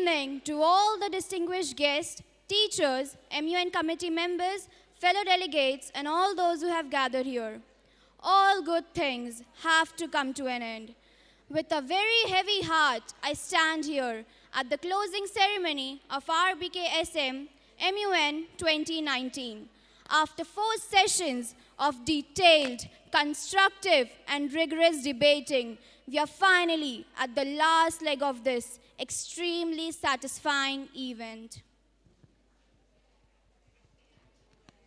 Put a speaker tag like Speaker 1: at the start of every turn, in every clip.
Speaker 1: evening to all the distinguished guests, teachers, MUN committee members, fellow delegates, and all those who have gathered here. All good things have to come to an end. With a very heavy heart, I stand here at the closing ceremony of Rbksm Mun 2019. After 4 sessions of detailed, constructive, and rigorous debating, we are finally at the last leg of this extremely satisfying event.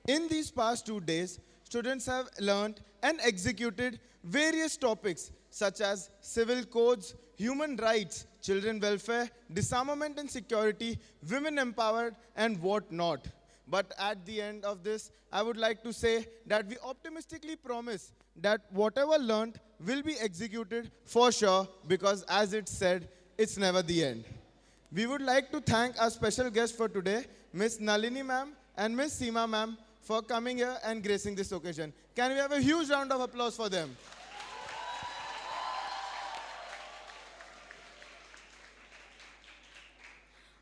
Speaker 2: In these past 2 days, students have learned and executed various topics such as civil codes, human rights, children welfare, disarmament and security, women empowered, and what not. But at the end of this, I would like to say that we optimistically promise that whatever learned will be executed for sure, because as it's said, it's never the end. We would like to thank our special guests for today, Ms. Nalini ma'am and Ms. Seema ma'am, for coming here and gracing this occasion. Can we have a huge round of applause for them?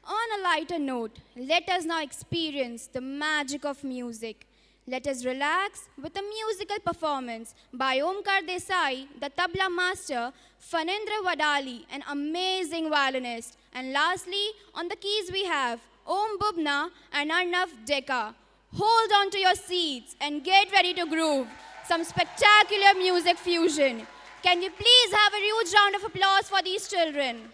Speaker 1: On a lighter note, let us now experience the magic of music. Let us relax with a musical performance by Omkar Desai, the tabla master, Fanendra Wadali, an amazing violinist. And lastly, on the keys we have Om Bubna and Arnav Deka. Hold on to your seats and get ready to groove some spectacular music fusion. Can we please have a huge round of applause for these children?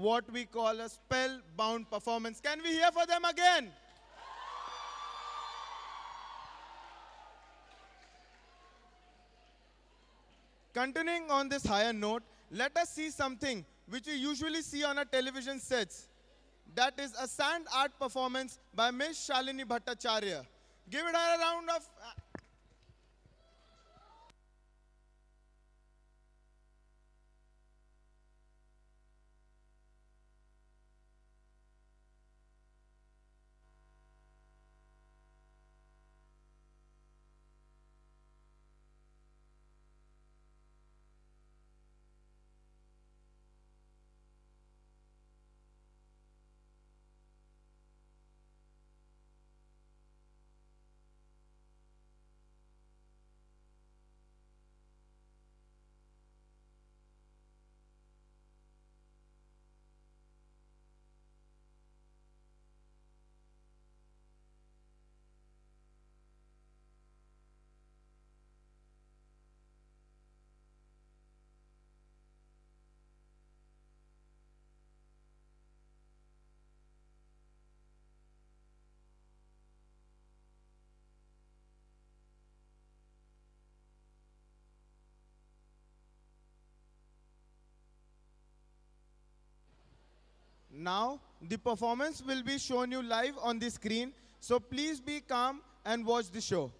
Speaker 2: what we call a spellbound performance. Can we hear for them again? Continuing on this higher note, let us see something which we usually see on our television sets. That is a sand art performance by Miss Shalini Bhattacharya. Give it her a round of... Now, the performance will be shown you live on the screen, so please be calm and watch the show.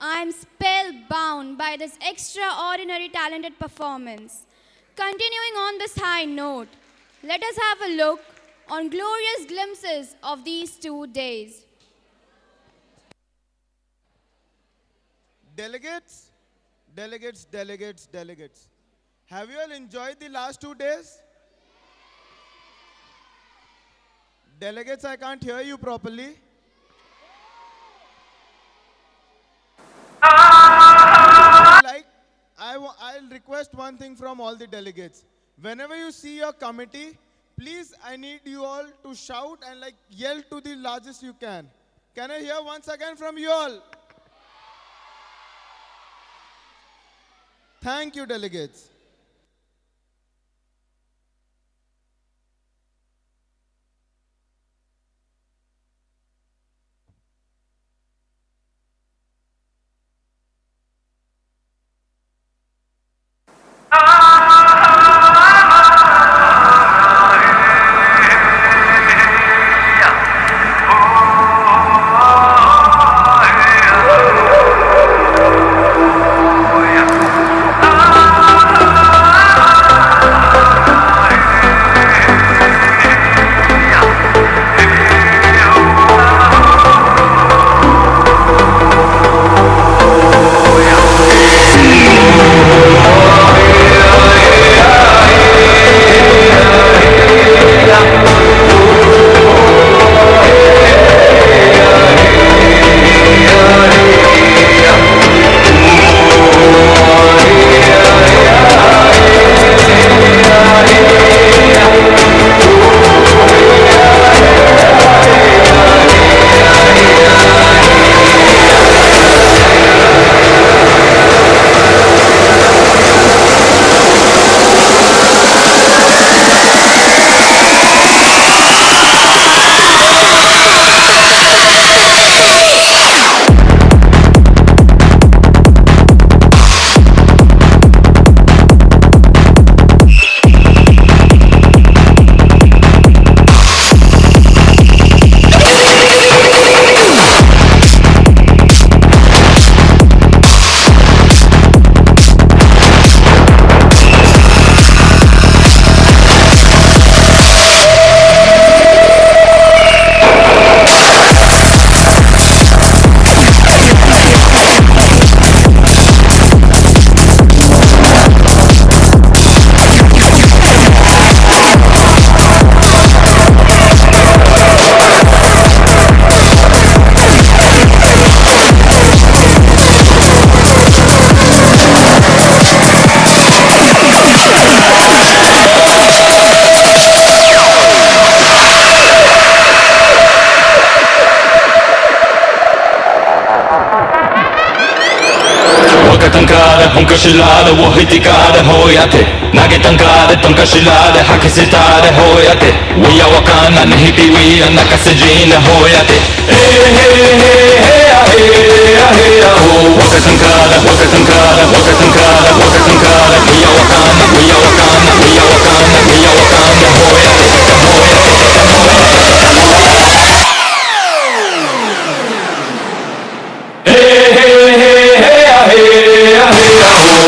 Speaker 1: I'm spellbound by this extraordinary talented performance. Continuing on this high note, let us have a look on glorious glimpses of these 2 days.
Speaker 2: Delegates, delegates, delegates, delegates. Have you all enjoyed the last 2 days? Delegates, I can't hear you properly. I'll request one thing from all the delegates. Whenever you see your committee, please, I need you all to shout and yell to the largest you can. Can I hear once again from you all? Thank you, delegates.
Speaker 3: 本かしらでをひてかでほやて投げたんかでとんかしらで吐きせたでほやて We are わかんなねひて We are 泣かせじんでほやてへへへへやへやへやほわかたんかでわかたんかでわかたんかでわかたんかで We are わかんな We are わかんな We are わかんな We are わかんなほやてほやてへへへへやへやへやほ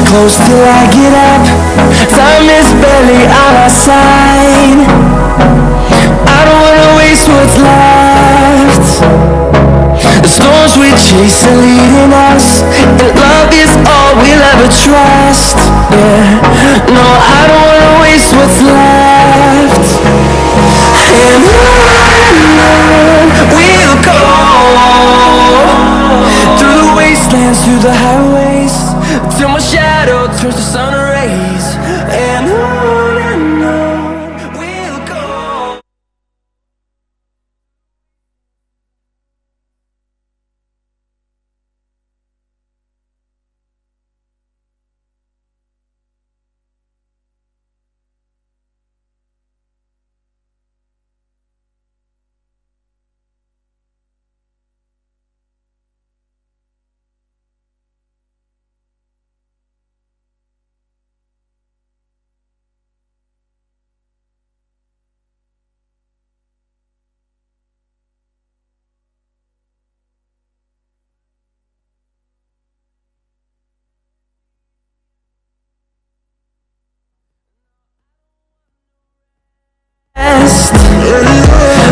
Speaker 4: close till I get up. Time is barely on our side. I don't wanna waste what's left. The storms we chase are leading us, and love is all we'll ever trust. Yeah, no, I don't wanna waste what's left. And on we'll go, through the wastelands, through the highways, till my shadow turns to sun rays. And on we'll go.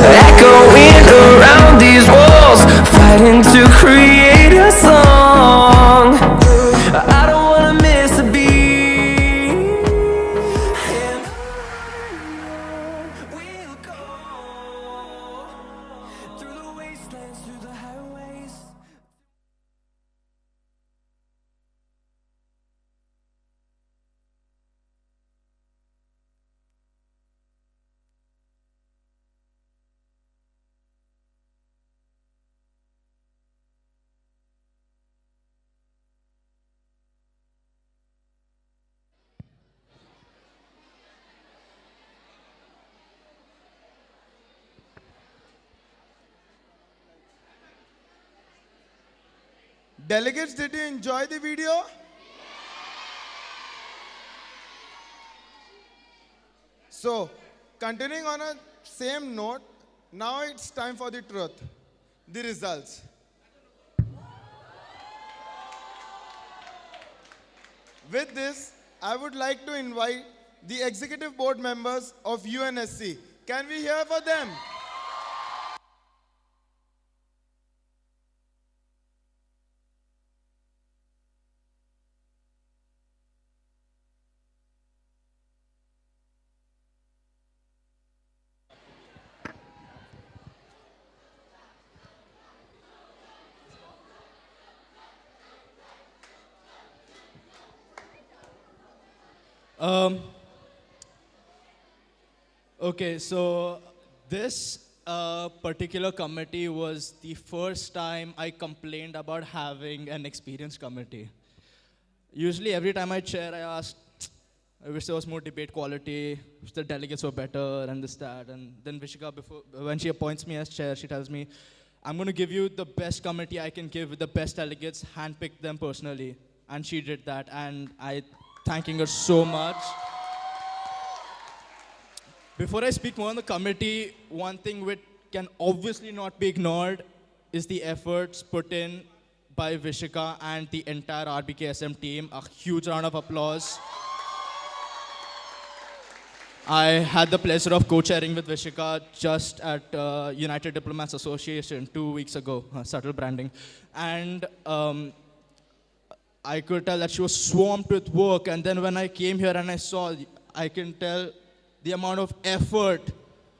Speaker 4: Echoing around these walls, fighting to create a song. I don't wanna miss a beat. And on we'll go, through the wastelands, through the highways.
Speaker 2: Delegates, did you enjoy the video? So, continuing on a same note, now it's time for the truth, the results. With this, I would like to invite the executive board members of UNSC. Can we hear for them?
Speaker 5: Okay, so this particular committee was the first time I complained about having an experienced committee. Usually every time I chair, I asked, I wish there was more debate quality, wish the delegates were better, and this, that. And then Vishika, when she appoints me as chair, she tells me, I'm going to give you the best committee I can give with the best delegates, handpick them personally. And she did that, and I thanking her so much. Before I speak more on the committee, one thing which can obviously not be ignored is the efforts put in by Vishika and the entire Rbksm team. A huge round of applause. I had the pleasure of co-chairing with Vishika just at United Diplomats Association 2 weeks ago, subtle branding. And I could tell that she was swamped with work. And then when I came here and I saw, I can tell the amount of effort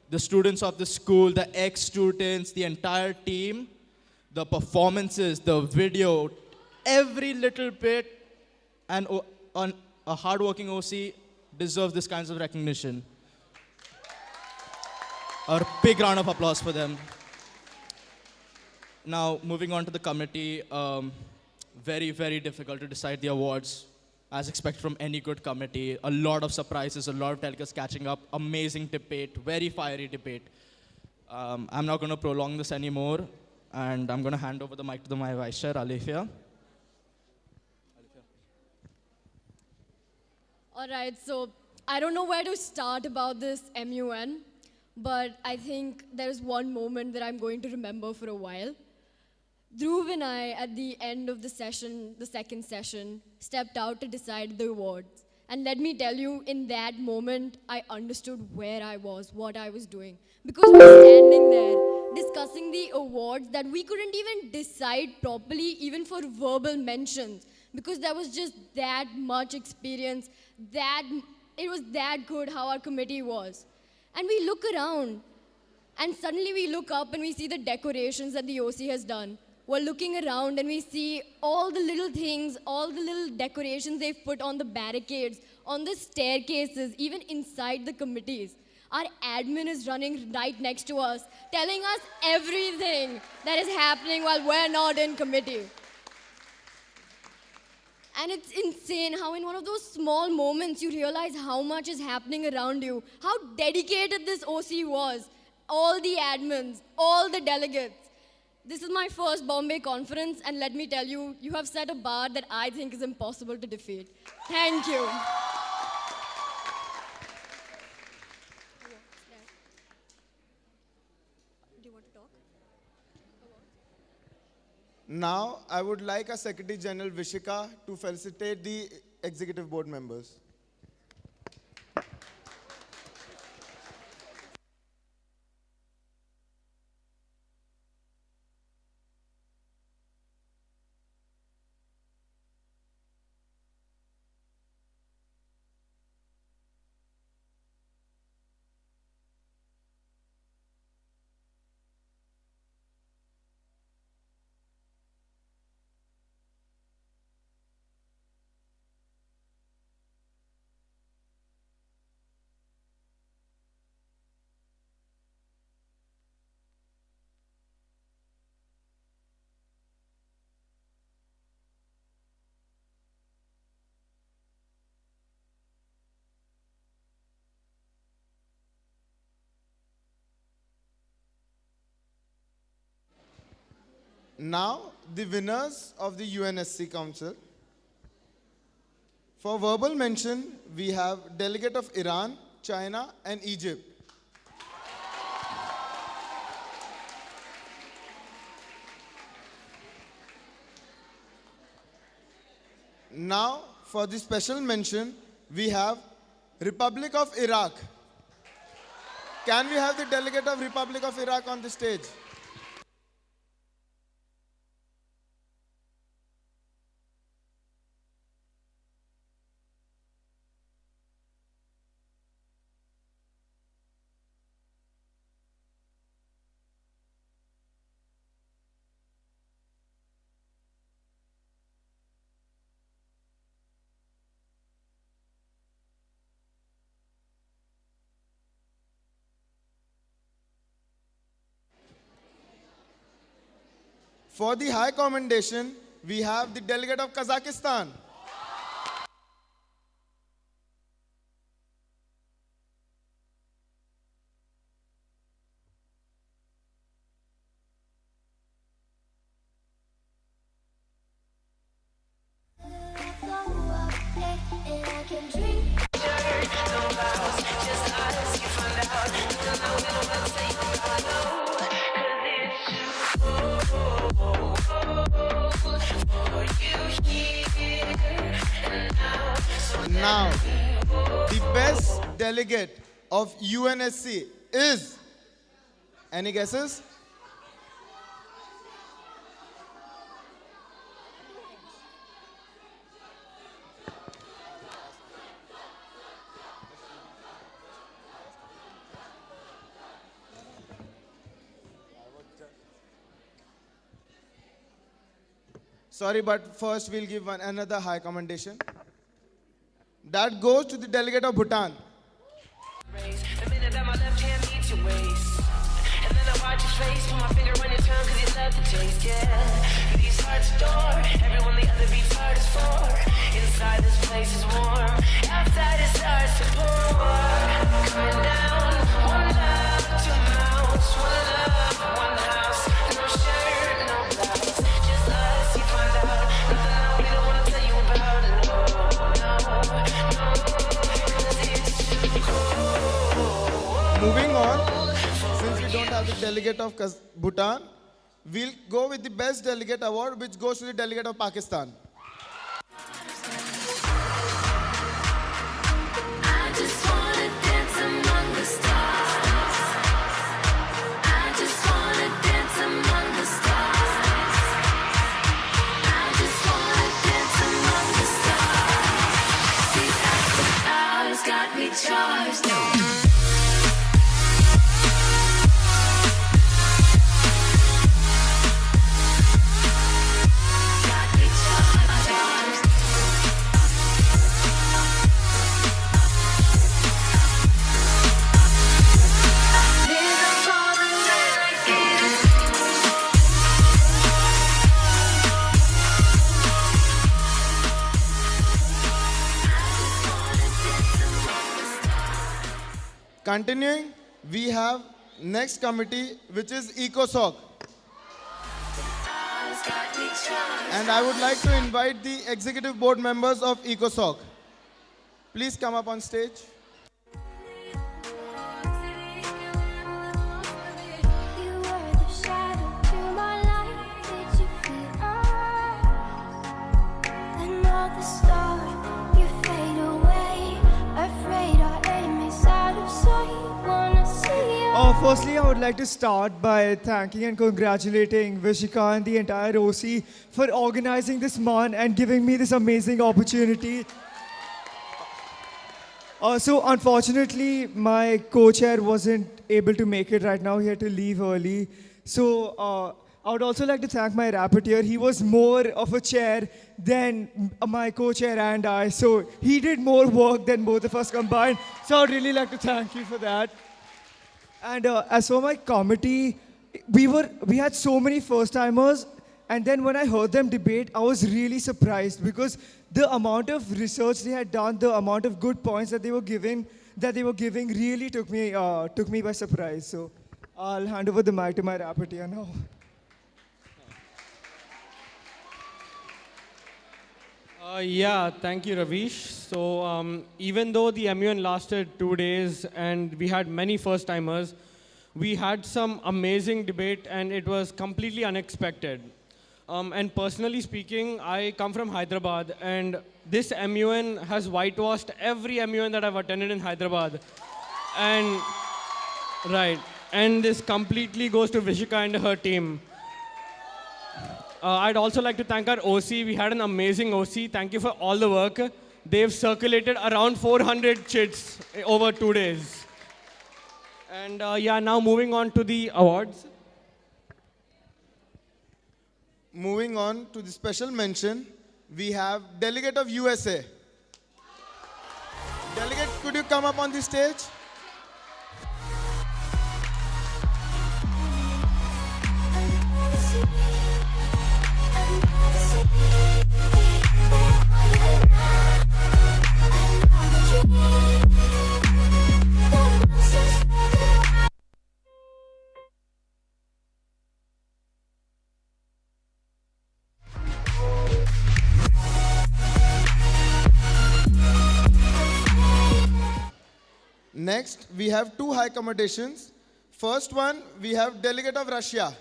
Speaker 5: the students of the school, the ex-students, the entire team, the performances, the video, every little bit, and on a hardworking OC deserves this kind of recognition. A big round of applause for them. Now, moving on to the committee, very, very difficult to decide the awards, as expected from any good committee. A lot of surprises, a lot of delegates catching up, amazing debate, very fiery debate. I'm not going to prolong this anymore, and I'm going to hand over the mic to my vice chair, Alifia.
Speaker 6: All right, so I don't know where to start about this MUN, but I think there's one moment that I'm going to remember for a while. Dhruv and I, at the end of the session, the second session, stepped out to decide the awards. And let me tell you, in that moment, I understood where I was, what I was doing. Because we were standing there, discussing the awards that we couldn't even decide properly, even for verbal mentions. Because there was just that much experience, it was that good how our committee was. And we look around, and suddenly we look up and we see the decorations that the OC has done. We're looking around and we see all the little things, all the little decorations they've put on the barricades, on the staircases, even inside the committees. Our admin is running right next to us, telling us everything that is happening while we're not in committee. And it's insane how in one of those small moments you realize how much is happening around you, how dedicated this OC was, all the admins, all the delegates. This is my first Bombay conference, and let me tell you, you have set a bar that I think is impossible to defeat. Thank you. Do you want to talk?
Speaker 2: Now, I would like our Secretary General Vishika to felicitate the executive board members. Now, the winners of the UNSC Council. For verbal mention, we have delegate of Iran, China, and Egypt. Now, for the special mention, we have Republic of Iraq. Can we have the delegate of Republic of Iraq on the stage? For the high commendation, we have the delegate of Kazakhstan. Now, the best delegate of UNSC is, any guesses? Sorry, but first we'll give another high commendation. That goes to the delegate of Bhutan.
Speaker 7: The minute that my left hand meets your waist, and then I watch your face, put my finger on your tongue, cause you love the taste, yeah. These hearts adore, everyone the other beats heart is for. Inside this place is warm, outside it starts to pour. Coming down, one love, two mouths, one love, one house. No shirt, no blouse, just us, you find out. Nothing that we don't wanna tell you about,
Speaker 2: Moving on, since we don't have the delegate of Bhutan, we'll go with the Best Delegate Award, which goes to the delegate of Pakistan.
Speaker 8: I just wanna dance among the stars. I just wanna dance among the stars. I just wanna dance among the stars. These Eiffel Towers got me charged. Got me charged. Live all the night like it is.
Speaker 2: Continuing, we have next committee, which is EcoSoc.
Speaker 8: Got me charged.
Speaker 2: And I would like to invite the executive board members of EcoSoc. Please come up on stage.
Speaker 8: You were the shadow to my light. Did you feel us? And all the stars, you fade away. Afraid our aim is out of sight. Wanna see us.
Speaker 9: Firstly, I would like to start by thanking and congratulating Vishika and the entire OC for organizing this month and giving me this amazing opportunity. So unfortunately, my co-chair wasn't able to make it right now. He had to leave early. So I would also like to thank my rapporteur. He was more of a chair than my co-chair and I. So he did more work than both of us combined. So I'd really like to thank you for that. And as for my committee, we had so many first-timers, and then when I heard them debate, I was really surprised because the amount of research they had done, the amount of good points that they were giving, really took me by surprise. So I'll hand over the mic to my rapporteur now.
Speaker 10: Yeah, thank you, Ravish. So even though the MUN lasted 2 days and we had many first-timers, we had some amazing debate and it was completely unexpected. And personally speaking, I come from Hyderabad and this MUN has whitewashed every MUN that I've attended in Hyderabad. And, right, and this completely goes to Vishika and her team. I'd also like to thank our OC. We had an amazing OC. Thank you for all the work. They've circulated around 400 chits over 2 days. And yeah, now moving on to the awards.
Speaker 2: Moving on to the special mention, we have Delegate of USA. Delegate, could you come up on the stage? Next, we have two high commendations. First one, we have Delegate of Russia.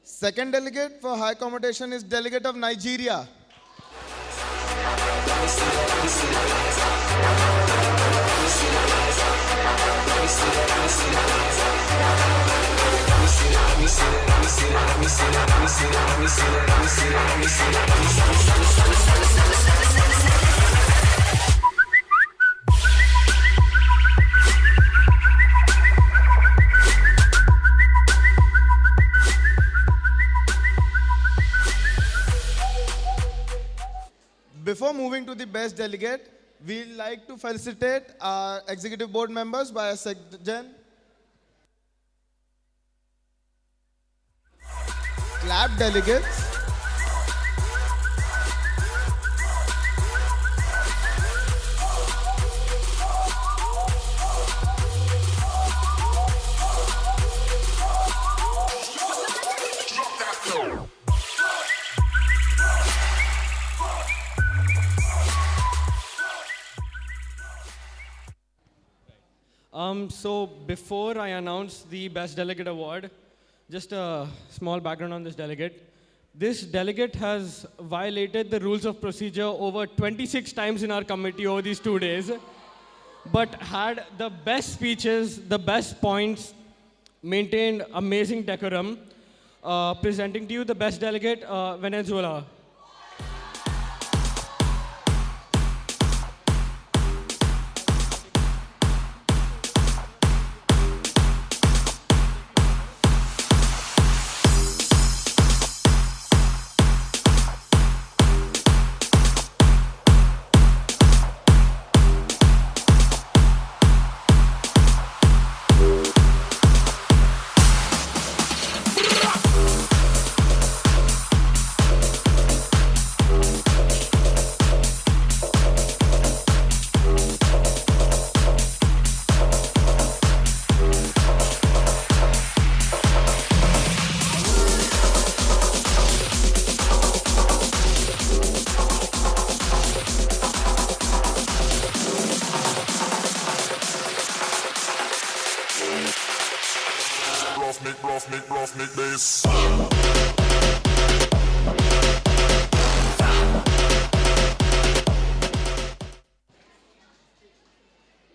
Speaker 2: Second delegate for high commendation is Delegate of Nigeria. Before moving to the best delegate, we'd like to felicitate our executive board members by a section. Clap, delegates.
Speaker 10: So before I announce the Best Delegate Award, just a small background on this delegate. This delegate has violated the rules of procedure over 26 times in our committee over these 2 days, but had the best speeches, the best points, maintained amazing decorum. Presenting to you the best delegate, Venezuela.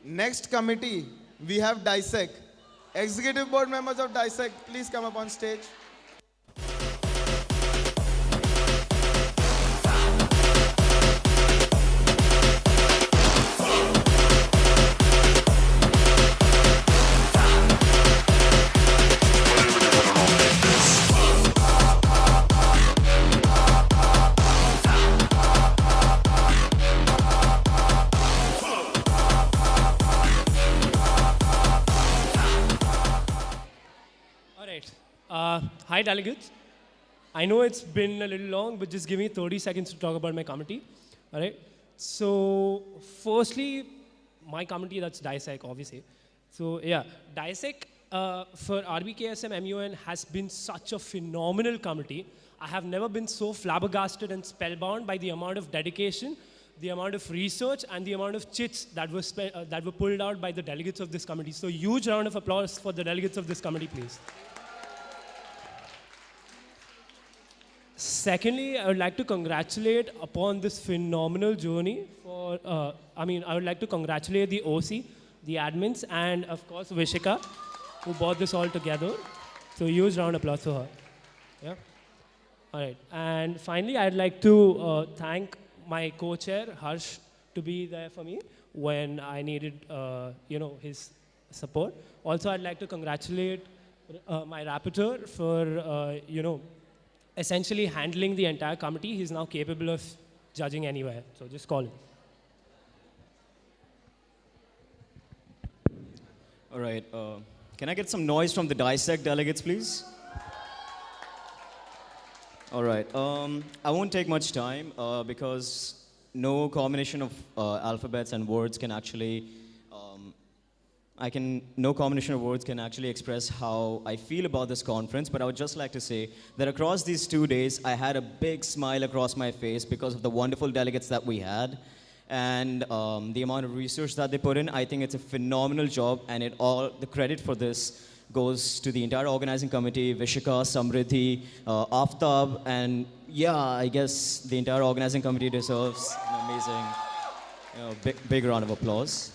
Speaker 2: Next committee, we have Dissect. Executive board members of Dissect, please come up on stage.
Speaker 11: Hi delegates. I know it's been a little long, but just give me 30 seconds to talk about my committee. All right. So, firstly, my committee, that's Dissect, obviously. So, yeah, Dissect for Rbksm Mun has been such a phenomenal committee. I have never been so flabbergasted and spellbound by the amount of dedication, the amount of research, and the amount of chits that were pulled out by the delegates of this committee. So, huge round of applause for the delegates of this committee, please. Secondly, I would like to congratulate upon this phenomenal journey for, I would like to congratulate the OC, the admins, and of course, Vishika, who brought this all together. So huge round of applause for her. Yeah. All right. And finally, I'd like to thank my co-chair, Harsh, to be there for me when I needed, his support. Also, I'd like to congratulate my rapporteur for, essentially handling the entire committee. He's now capable of judging anywhere. So just call him.
Speaker 12: All right. Can I get some noise from the Dissect delegates, please? All right. I won't take much time because no combination of alphabets and words can actually no combination of words can actually express how I feel about this conference, but I would just like to say that across these 2 days, I had a big smile across my face because of the wonderful delegates that we had and the amount of research that they put in. I think it's a phenomenal job, and the credit for this goes to the entire organizing committee, Vishika, Samriddhi, Aftab, and yeah, I guess the entire organizing committee deserves an amazing, big round of applause.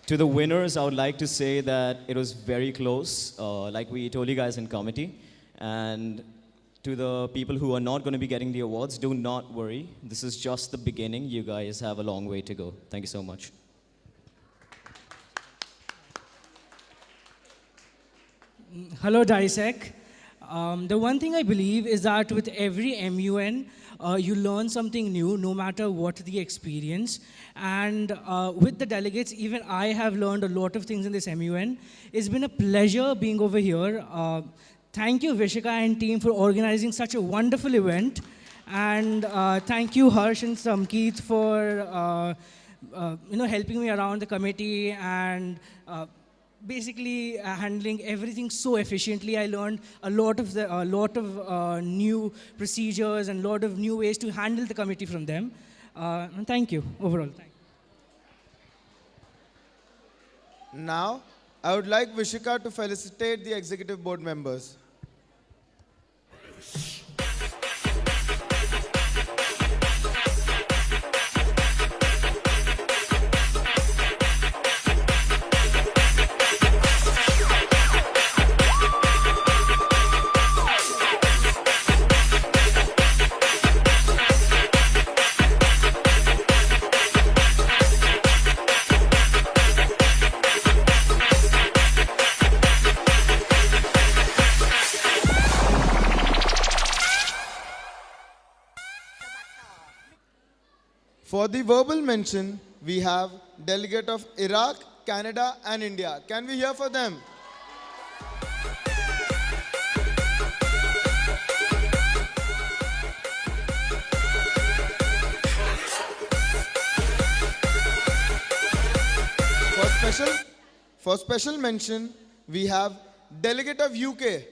Speaker 12: To the winners, I would like to say that it was very close, like we told you guys in committee. And to the people who are not going to be getting the awards, do not worry. This is just the beginning. You guys have a long way to go. Thank you so much.
Speaker 13: Hello, Dissect. The one thing I believe is that with every MUN, you learn something new, no matter what the experience. And with the delegates, even I have learned a lot of things in this MUN. It's been a pleasure being over here. thank you, Vishika and team, for organizing such a wonderful event. And thank you, Harsh and Samkeet, for helping me around the committee and basically handling everything so efficiently. I learned a lot of new procedures and a lot of new ways to handle the committee from them. And thank you overall. Thank you.
Speaker 2: Now, I would like Vishika to felicitate the executive board members. For the verbal mention, we have delegate of Iraq, Canada and India. Can we hear for them? For special mention, we have delegate of UK.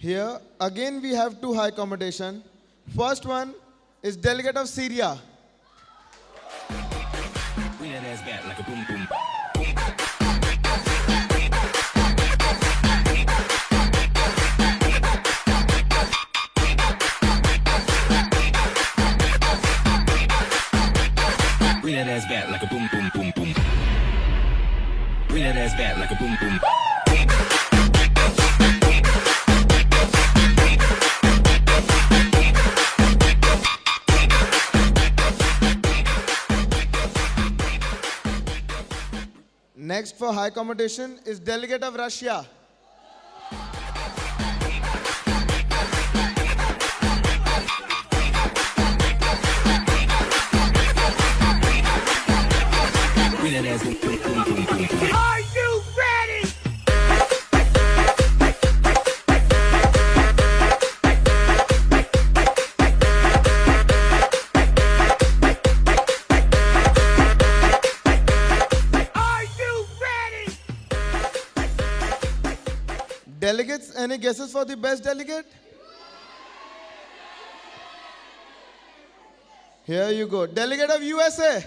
Speaker 2: Here, again we have two high accommodation. First one is delegate of Syria.
Speaker 3: Bring that ass back like a boom boom. Bring that ass back like a boom boom boom boom. Bring that ass back like a boom boom.
Speaker 2: Next for high accommodation is delegate of Russia.
Speaker 3: Bring that ass boom boom boom boom boom boom.
Speaker 7: Are you ready? Are you ready?
Speaker 2: Delegates, any guesses for the best delegate? Here you go. Delegate of USA.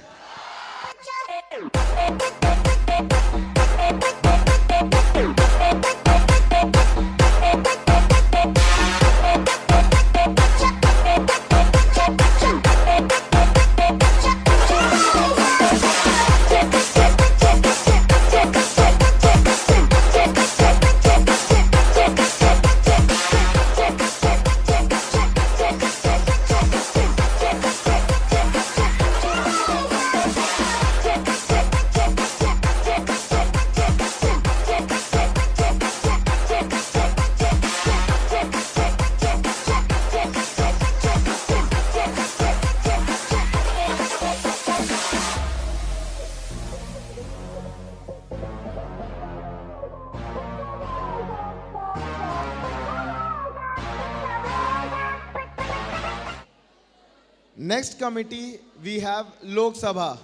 Speaker 2: Next committee, we have Lok Sabha.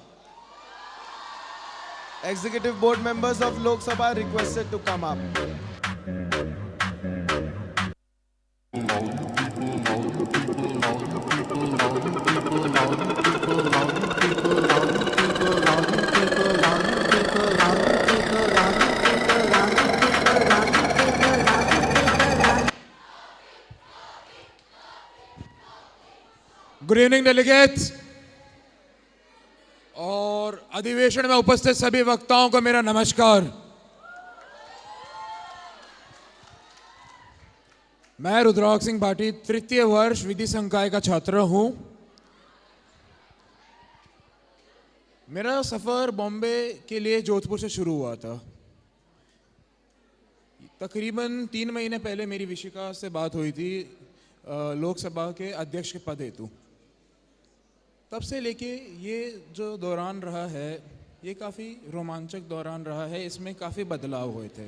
Speaker 2: Executive board members of Lok Sabha requested to come up.
Speaker 14: Good evening delegates और अधिवेशन में उपस्थित सभी वक्ताओं को मेरा नमस्कार। मैं रुद्राक्ष सिंह भाटी तृतीय वर्ष विधि संकाय का छात्र हूं। मेरा सफर बॉम्बे के लिए जोधपुर से शुरू हुआ था। तकरीबन 3 महीने पहले मेरी विशिका से बात हुई थी लोकसभा के अध्यक्ष के पद हेतु। तब से लेके ये जो दौरान रहा है ये काफ़ी रोमांचक दौरान रहा है। इसमें काफ़ी बदलाव हुए थे।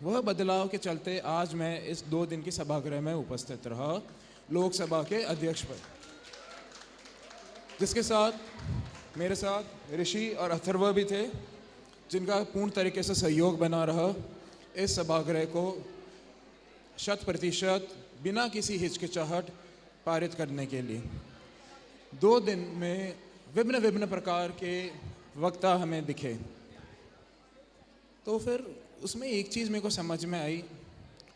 Speaker 14: वह बदलाव के चलते आज मैं इस 2 दिन की सभागृह में उपस्थित रहा लोकसभा के अध्यक्ष पद, जिसके साथ मेरे साथ ऋषि और अथर्व भी थे, जिनका पूर्ण तरीके से सहयोग बना रहा इस सभागृह को 100% बिना किसी हिचकिचाहट पारित करने के लिए। 2 दिन में विभिन्न प्रकार के वक्ता हमें दिखे, तो फिर उसमें एक चीज़ मेरे को समझ में आई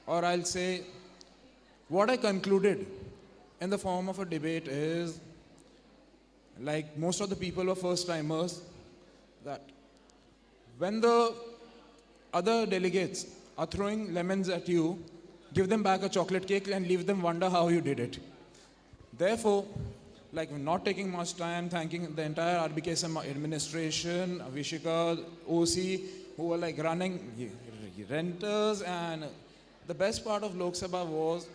Speaker 14: और I will say what I concluded in the form of a debate is like most of the people were first timers, that when the other delegates are throwing lemons at you, give them back a chocolate cake and leave them wonder how you did it. Therefore, like not taking much time, thanking the entire Rbksm administration, Vishika, OC, who were like running renters, and the best part of Lok Sabha was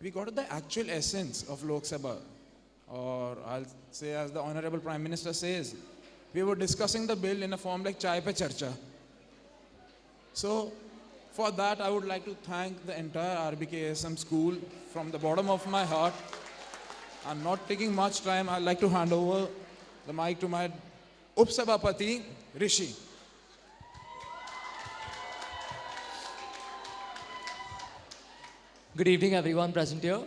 Speaker 14: we got the actual essence of Lok Sabha. Or I'll say, as the Honorable Prime Minister says, we were discussing the bill in a form like chai pe charcha. So for that, I would like to thank the entire Rbksm school from the bottom of my heart. I'm not taking much time. I'd like to hand over the mic to my Upsabhapati, Rishi.
Speaker 15: Good evening, everyone present here.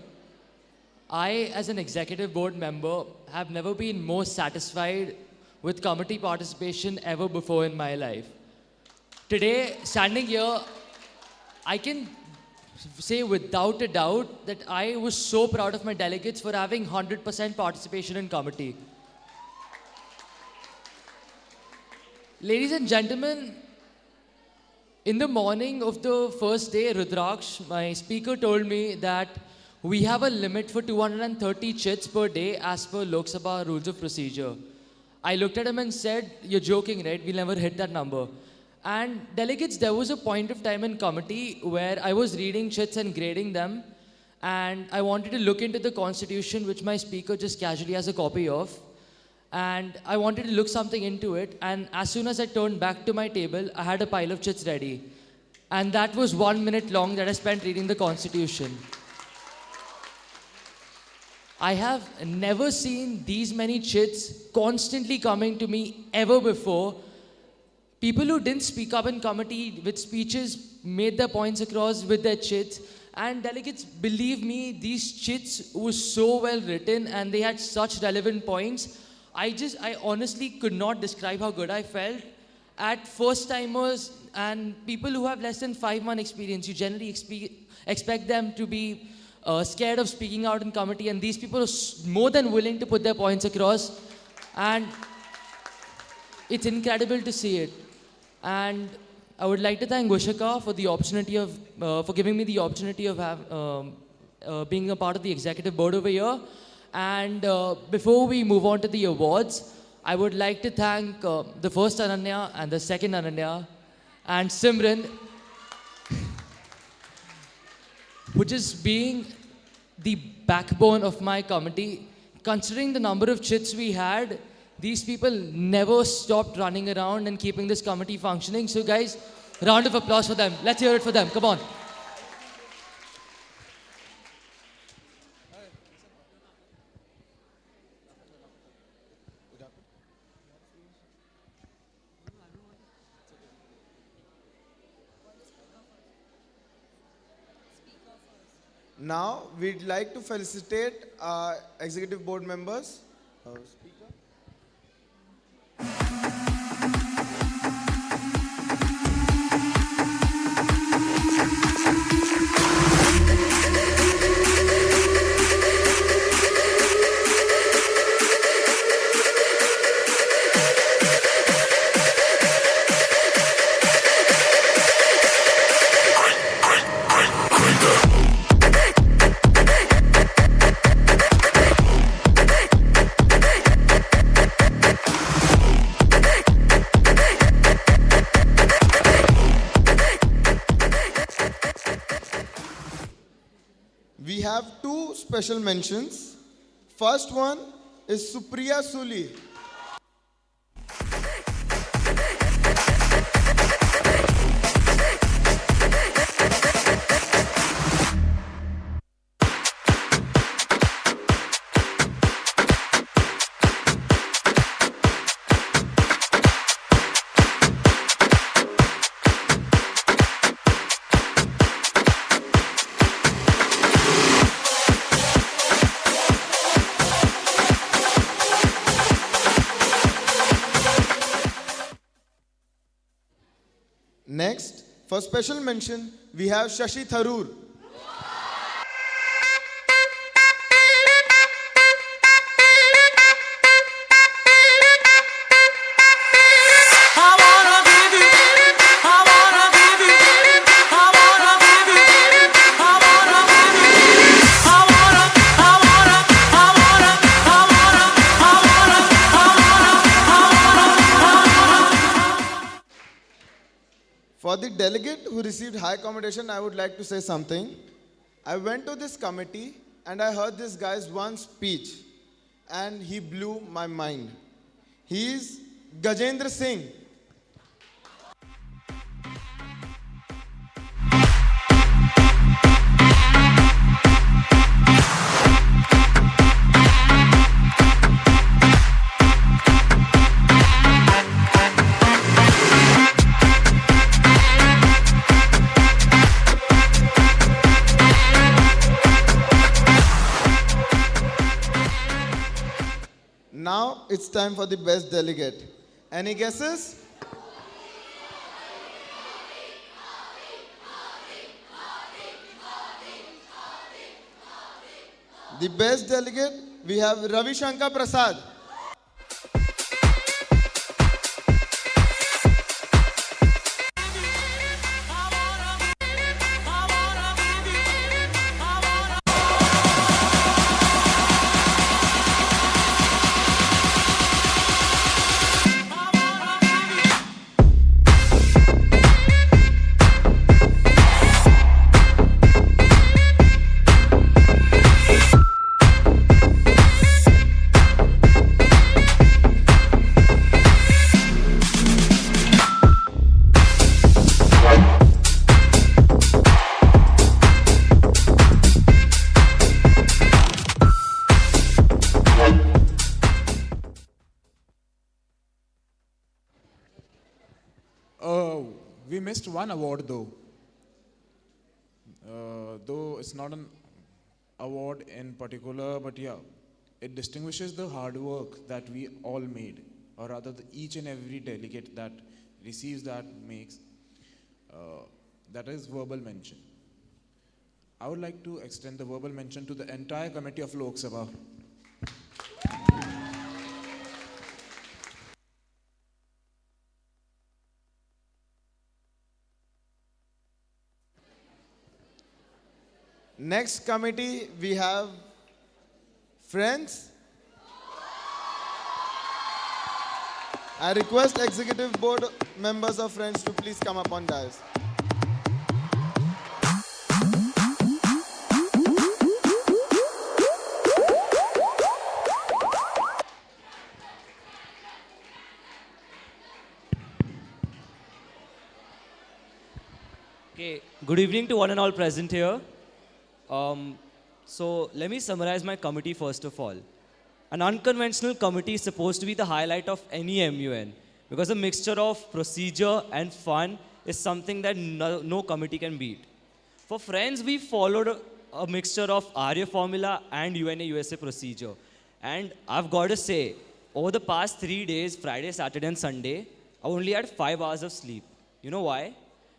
Speaker 15: I, as an executive board member, have never been more satisfied with committee participation ever before in my life. Today, standing here, I can say without a doubt that I was so proud of my delegates for having 100% participation in committee. Ladies and gentlemen, in the morning of the first day, Rudraksh, my speaker, told me that we have a limit for 230 chits per day as per Lok Sabha rules of procedure. I looked at him and said, "You're joking, right? We'll never hit that number." And delegates, there was a point of time in committee where I was reading chits and grading them, and I wanted to look into the constitution, which my speaker just casually has a copy of. And I wanted to look something into it, and as soon as I turned back to my table, I had a pile of chits ready. And that was 1 minute long that I spent reading the constitution. I have never seen these many chits constantly coming to me ever before. People who didn't speak up in committee with speeches made their points across with their chits. And delegates, believe me, these chits were so well written and they had such relevant points. I honestly could not describe how good I felt. At first timers and people who have less than 5 months experience, you generally expect them to be scared of speaking out in committee, and these people are more than willing to put their points across, and it's incredible to see it. And I would like to thank Vishika for the opportunity of for giving me the opportunity of being a part of the executive board over here. And before we move on to the awards, I would like to thank the first Ananya and the second Ananya and Simran, which is being the backbone of my committee. Considering the number of chits we had, these people never stopped running around and keeping this committee functioning. So guys, round of applause for them. Let's hear it for them. Come on.
Speaker 2: Now, we'd like to felicitate our executive board members. Speaker. we have two special mentions. First one is Supriya Suli. Next, for special mention, we have Shashi Tharoor. For the delegate who received high commendation, I would like to say something. I went to this committee and I heard this guy's one speech and he blew my mind. He is Gajendra Singh. Now it's time for the best delegate. Any guesses? The best delegate, we have Ravi Shankar Prasad.
Speaker 14: We missed one award though. Though it's not an award in particular, but yeah, it distinguishes the hard work that we all made, or rather each and every delegate that receives that makes, that is verbal mention. I would like to extend the verbal mention to the entire committee of Lok Sabha.
Speaker 2: Next committee, we have Friends. I request executive board members of Friends to please come up on dais.
Speaker 16: Okay, good evening to one and all present here. So let me summarize my committee first of all. An unconventional committee is supposed to be the highlight of any MUN because a mixture of procedure and fun is something that no committee can beat. For Friends, we followed a mixture of Arya formula and UNA USA procedure. And I've got to say, over the past 3 days, Friday, Saturday and Sunday, I only had 5 hours of sleep. You know why?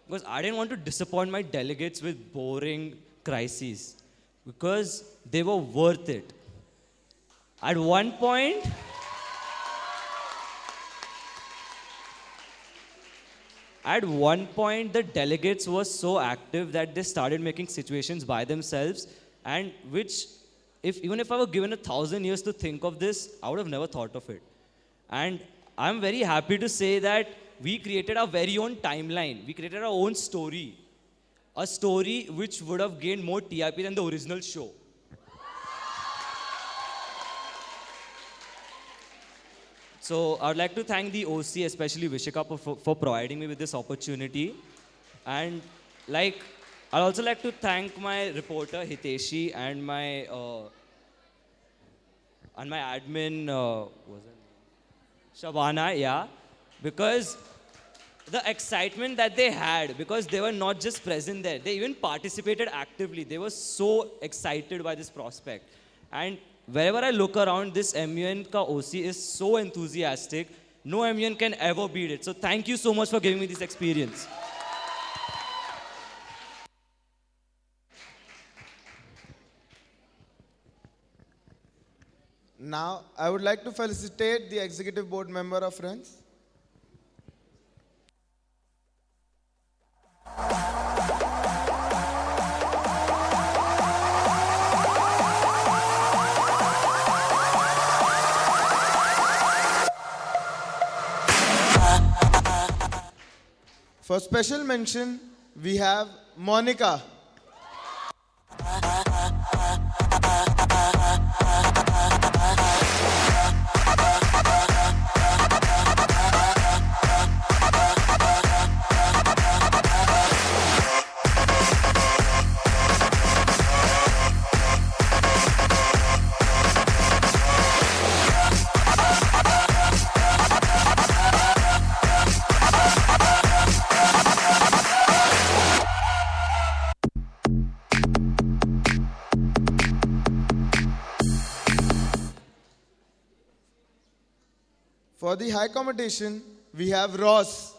Speaker 16: Because I didn't want to disappoint my delegates with boring crises. Because they were worth it. At one point, the delegates were so active that they started making situations by themselves, and which, even if I were given 1,000 years to think of this, I would have never thought of it. And I'm very happy to say that we created our very own timeline. We created our own story. a story which would have gained more TRP than the original show. So I would like to thank the OC, especially Vishika, for providing me with this opportunity. And like, I'd also like to thank my reporter Hiteshi and my admin was it Shabana, yeah, because the excitement that they had, because they were not just present there, they even participated actively. They were so excited by this prospect. And wherever I look around, this MUN ka OC is so enthusiastic. No MUN can ever beat it. So thank you so much for giving me this experience.
Speaker 2: Now, I would like to felicitate the executive board member of Friends. For special mention, we have Monica. For the high competition, we have Ross.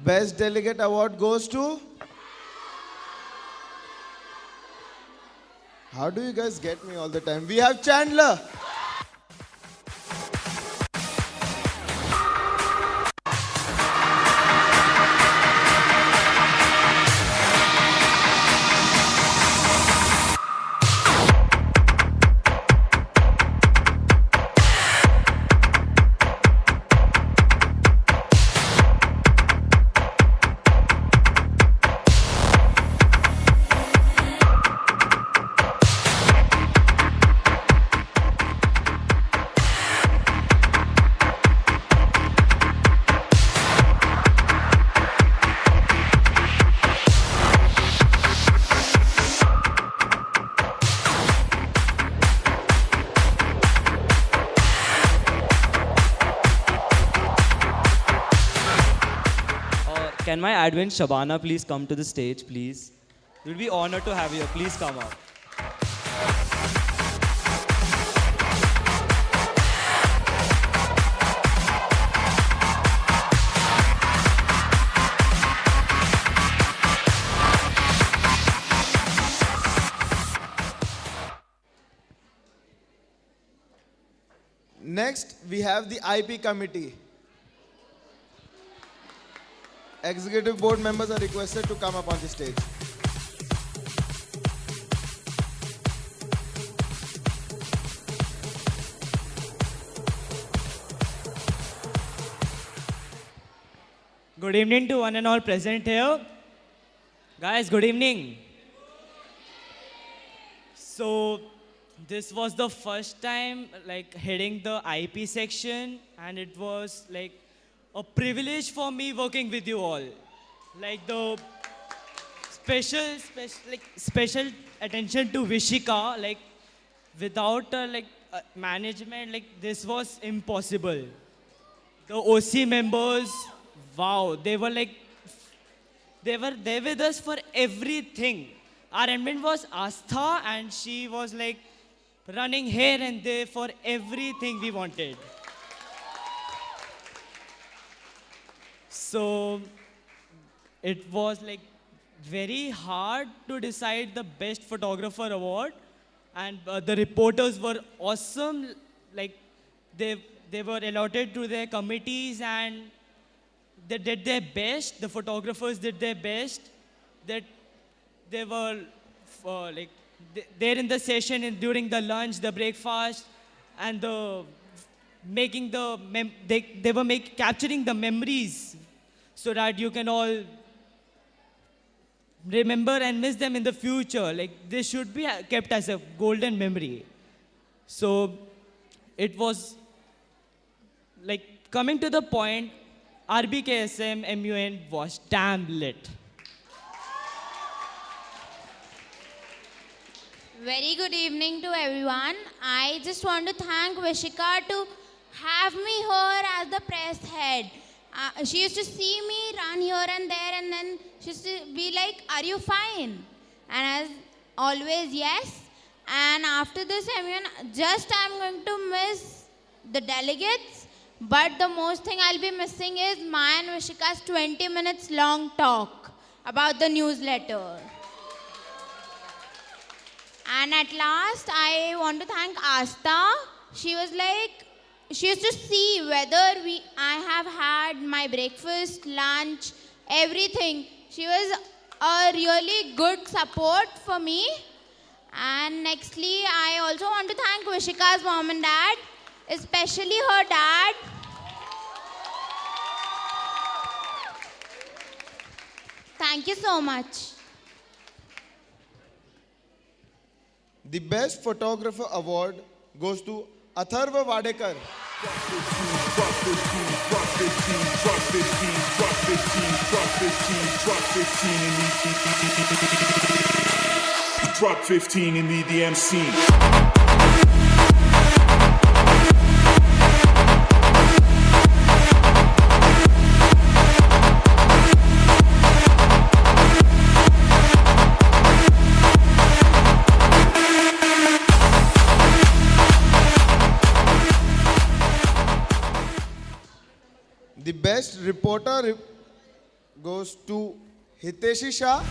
Speaker 2: Best Delegate Award goes to? How do you guys get me all the time? We have Chandler.
Speaker 16: Can my admin Shabana please come to the stage, please? We'll be honored to have you. Please come up.
Speaker 2: Next, we have the IP committee. Executive board members are requested to come up on the stage.
Speaker 17: Good evening to one and all present here. Guys, good evening. So, this was the first time like heading the IP section, and it was like a privilege for me working with you all. Like the special attention to Vishika, like without management, like this was impossible. The OC members, wow, they were there with us for everything. Our admin was Astha, and she was like running here and there for everything we wanted. So it was like very hard to decide the best photographer award, and the reporters were awesome. Like they were allotted to their committees and they did their best. The photographers did their best. That they were there in the session and during the lunch, the breakfast, and the making the they were capturing the memories so that you can all remember and miss them in the future. Like they should be kept as a golden memory. So it was like coming to the point, Rbksm Mun was damn lit.
Speaker 18: Very good evening to everyone. I just want to thank Vishika to have me here as the press head. She used to see me run here and there and then she used to be like, are you fine? And as always, yes. And after this, I'm going to miss the delegates. But the most thing I'll be missing is my and Vishika's 20 minutes long talk about the newsletter. And at last, I want to thank Asta. She was like, she used to see whether I have had my breakfast, lunch, everything. She was a really good support for me. And nextly, I also want to thank Vishika's mom and dad, especially her dad. Thank you so much.
Speaker 2: The Best Photographer Award goes to Atharva Vadekar.
Speaker 19: Drop 15 in the EDM scene.
Speaker 2: The Best Reporter goes to Hiteshi Shah.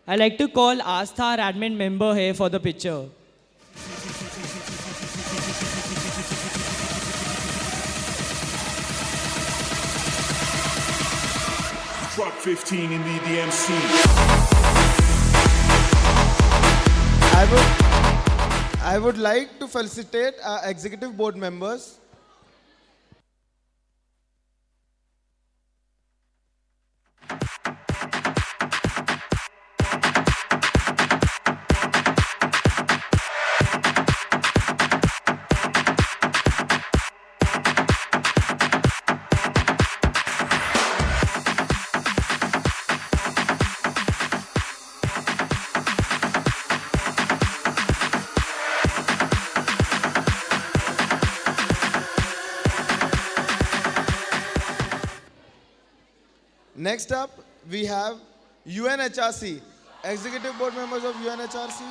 Speaker 17: I like to call Astha, our admin member, here for the picture.
Speaker 19: Drop 15 in the EDM scene.
Speaker 2: I would like to felicitate our executive board members. Next up, we have UNHRC, executive board members of UNHRC.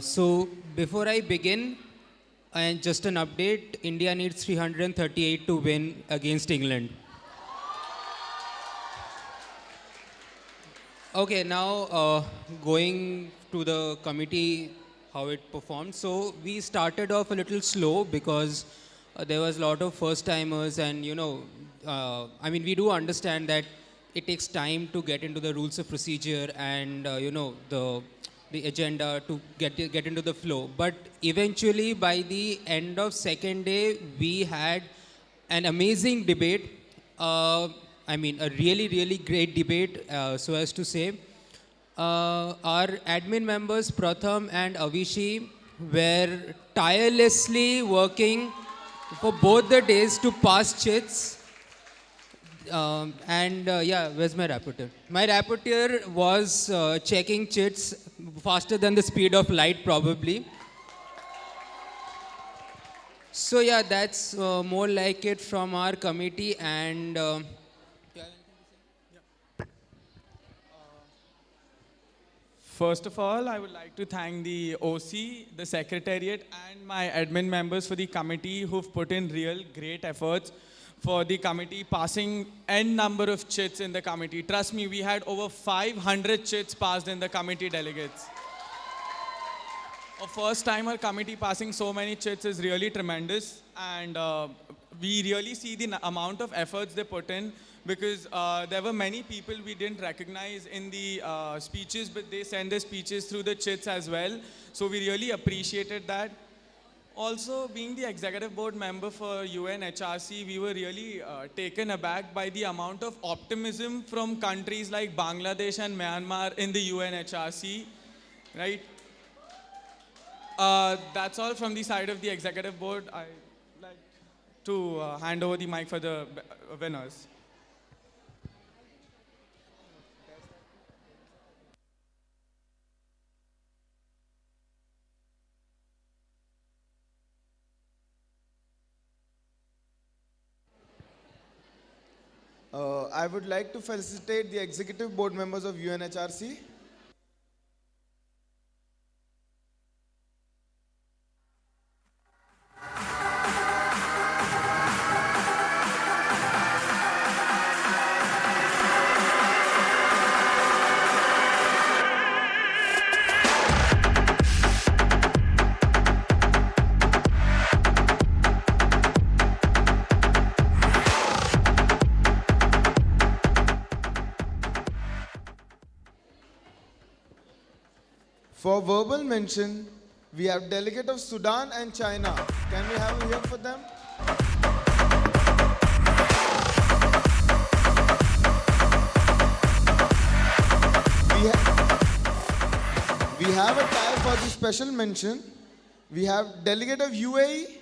Speaker 20: So before I begin, and just an update, India needs 338 to win against England. Okay, now going to the committee, how it performed. So we started off a little slow because there was a lot of first timers, and I mean, we do understand that it takes time to get into the rules of procedure and the the agenda to get into the flow. But eventually, by the end of second day, we had an amazing debate. I mean, a really, really great debate, so as to say. Our admin members, Pratham and Avishi, were tirelessly working for both the days to pass chits. Yeah, where's my rapporteur? My rapporteur was checking chits faster than the speed of light, probably. So yeah, that's more like it from our committee. And
Speaker 21: First of all, I would like to thank the OC, the Secretariat, and my admin members for the committee who've put in real great efforts for the committee passing n number of chits in the committee. Trust me, we had over 500 chits passed in the committee delegates. A first-timer committee passing so many chits is really tremendous, and we really see the amount of efforts they put in, because there were many people we didn't recognize in the speeches, but they sent their speeches through the chits as well. So we really appreciated that. Also, being the executive board member for UNHRC, we were really taken aback by the amount of optimism from countries like Bangladesh and Myanmar in the UNHRC, right? That's all from the side of the executive board. I'd like to hand over the mic for the winners.
Speaker 2: I would like to felicitate the executive board members of UNHRC. For verbal mention, we have delegate of Sudan and China. Can we have a here for them? We have a tie for the special mention. We have delegate of UAE.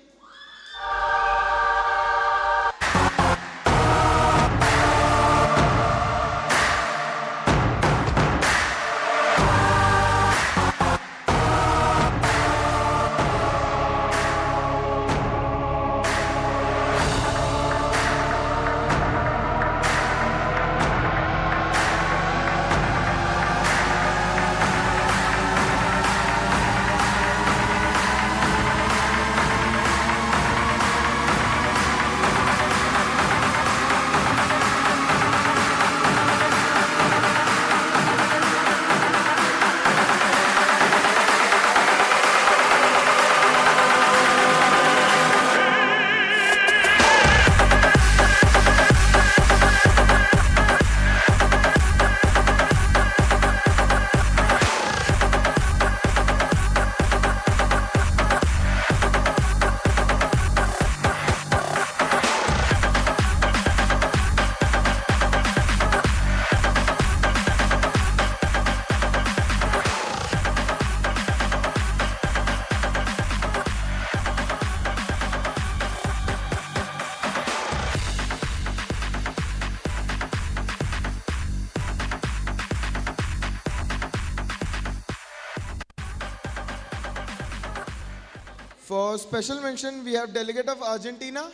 Speaker 2: For special mention, we have delegate of Argentina.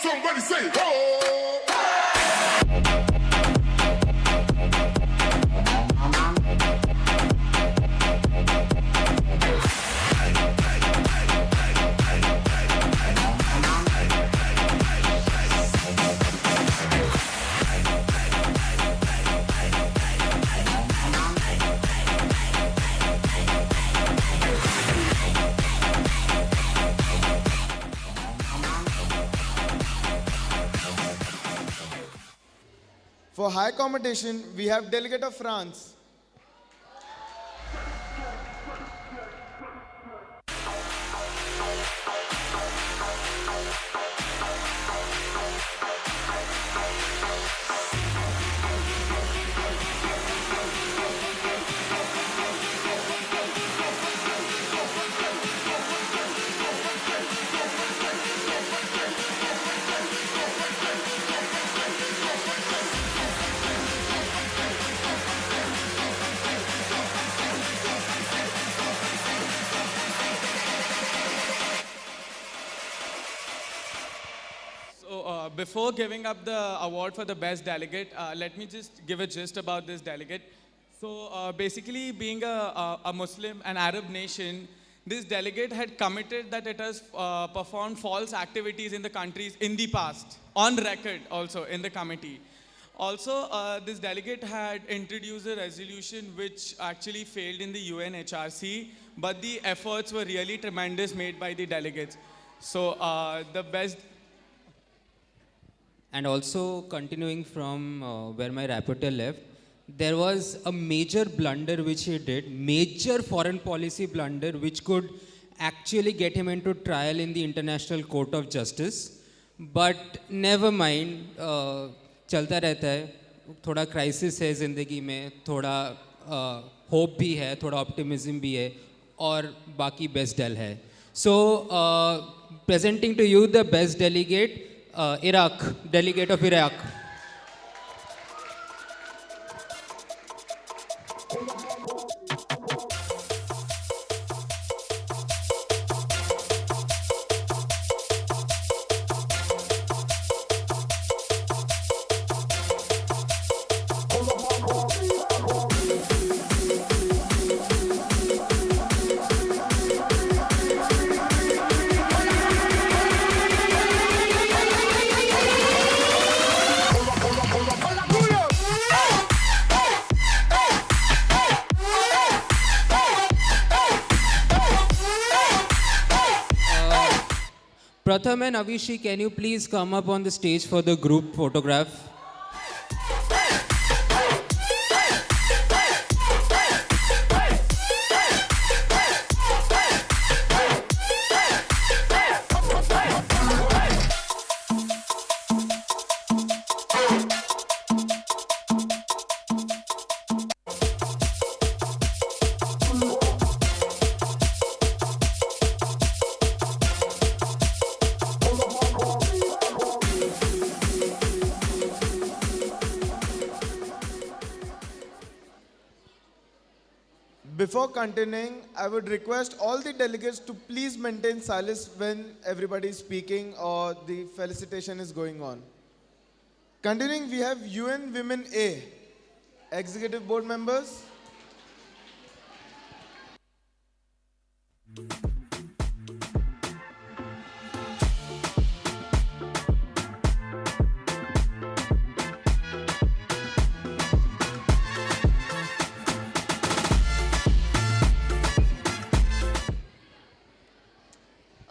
Speaker 19: Somebody say, oh!
Speaker 2: For high competition, we have delegate of France.
Speaker 21: So before giving up the award for the best delegate, let me just give a gist about this delegate. So basically, being a Muslim, an Arab nation, this delegate had committed that it has performed false activities in the countries in the past, on record also in the committee. Also, this delegate had introduced a resolution which actually failed in the UNHRC, but the efforts were really tremendous made by the delegates. So the best.
Speaker 20: And also continuing from where my rapporteur left, there was a major blunder which he did, major foreign policy blunder which could actually get him into trial in the International Court of Justice. But never mind, चलता रहता है, थोड़ा crisis है ज़िंदगी में, थोड़ा hope भी है, थोड़ा optimism भी है, और बाकी best del है. So presenting to you the best delegate, Iraq, delegate of Iraq. Pratham and Avishi, can you please come up on the stage for the group photograph?
Speaker 2: Before continuing, I would request all the delegates to please maintain silence when everybody is speaking or the felicitation is going on. Continuing, we have UN Women A, Executive Board members.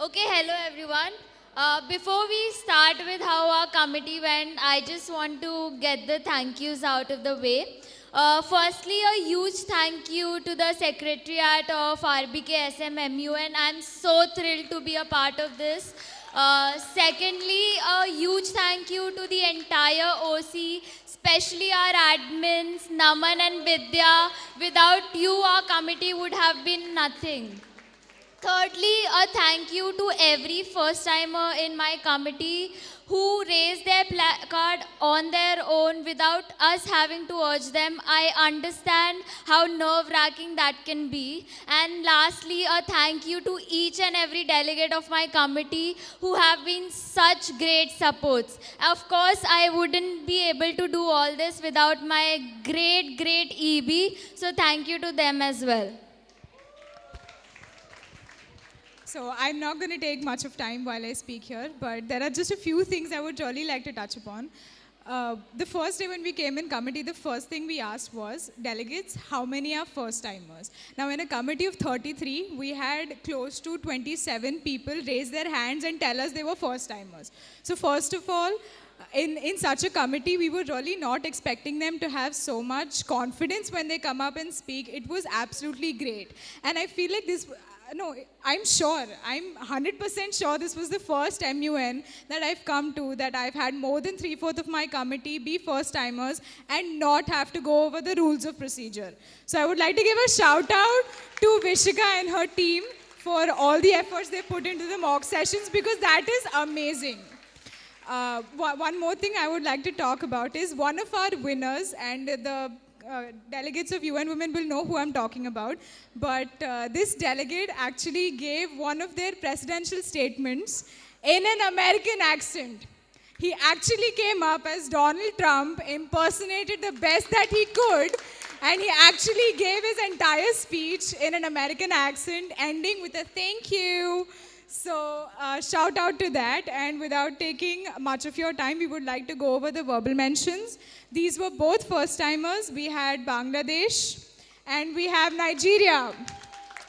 Speaker 1: Okay, hello everyone. Before we start with how our committee went, I just want to get the thank yous out of the way. Firstly, a huge thank you to the Secretariat of Rbksm Mun. I'm so thrilled to be a part of this. Secondly, a huge thank you to the entire OC, especially our admins, Naman and Vidya. Without you, our committee would have been nothing. Thirdly, a thank you to every first timer in my committee who raised their placard on their own without us having to urge them. I understand how nerve-wracking that can be. And lastly, a thank you to each and every delegate of my committee who have been such great supports. Of course, I wouldn't be able to do all this without my great EB. So thank you to them as well.
Speaker 22: So I'm not going to take much of time while I speak here, but there are just a few things I would really like to touch upon. The first day when we came in committee, the first thing we asked was, delegates, how many are first timers? Now in a committee of 33, we had close to 27 people raise their hands and tell us they were first timers. So first of all, in such a committee, we were really not expecting them to have so much confidence when they come up and speak. It was absolutely great. And I feel like this, no, I'm 100% sure this was the first MUN that I've come to, that I've had more than 3/4 of my committee be first timers and not have to go over the rules of procedure. So I would like to give a shout out to Vishika and her team for all the efforts they put into the mock sessions, because that is amazing. One more thing I would like to talk about is one of our winners, and the delegates of UN Women will know who I'm talking about, but this delegate actually gave one of their presidential statements in an American accent. He actually came up as Donald Trump, impersonated the best that he could, and he actually gave his entire speech in an American accent, ending with a thank you. So shout out to that, and without taking much of your time, we would like to go over the verbal mentions. These were both first timers. We had Bangladesh and we have Nigeria.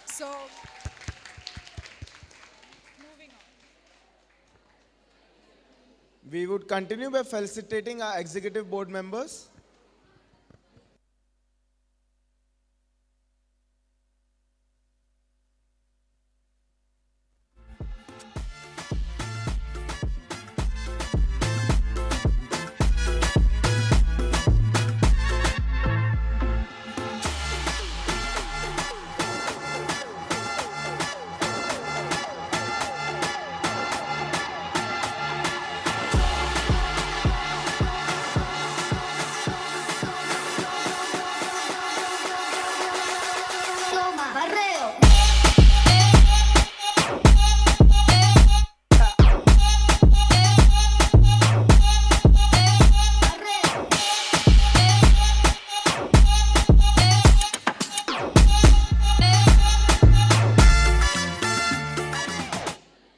Speaker 22: So moving on.
Speaker 2: We would continue by felicitating our executive board members.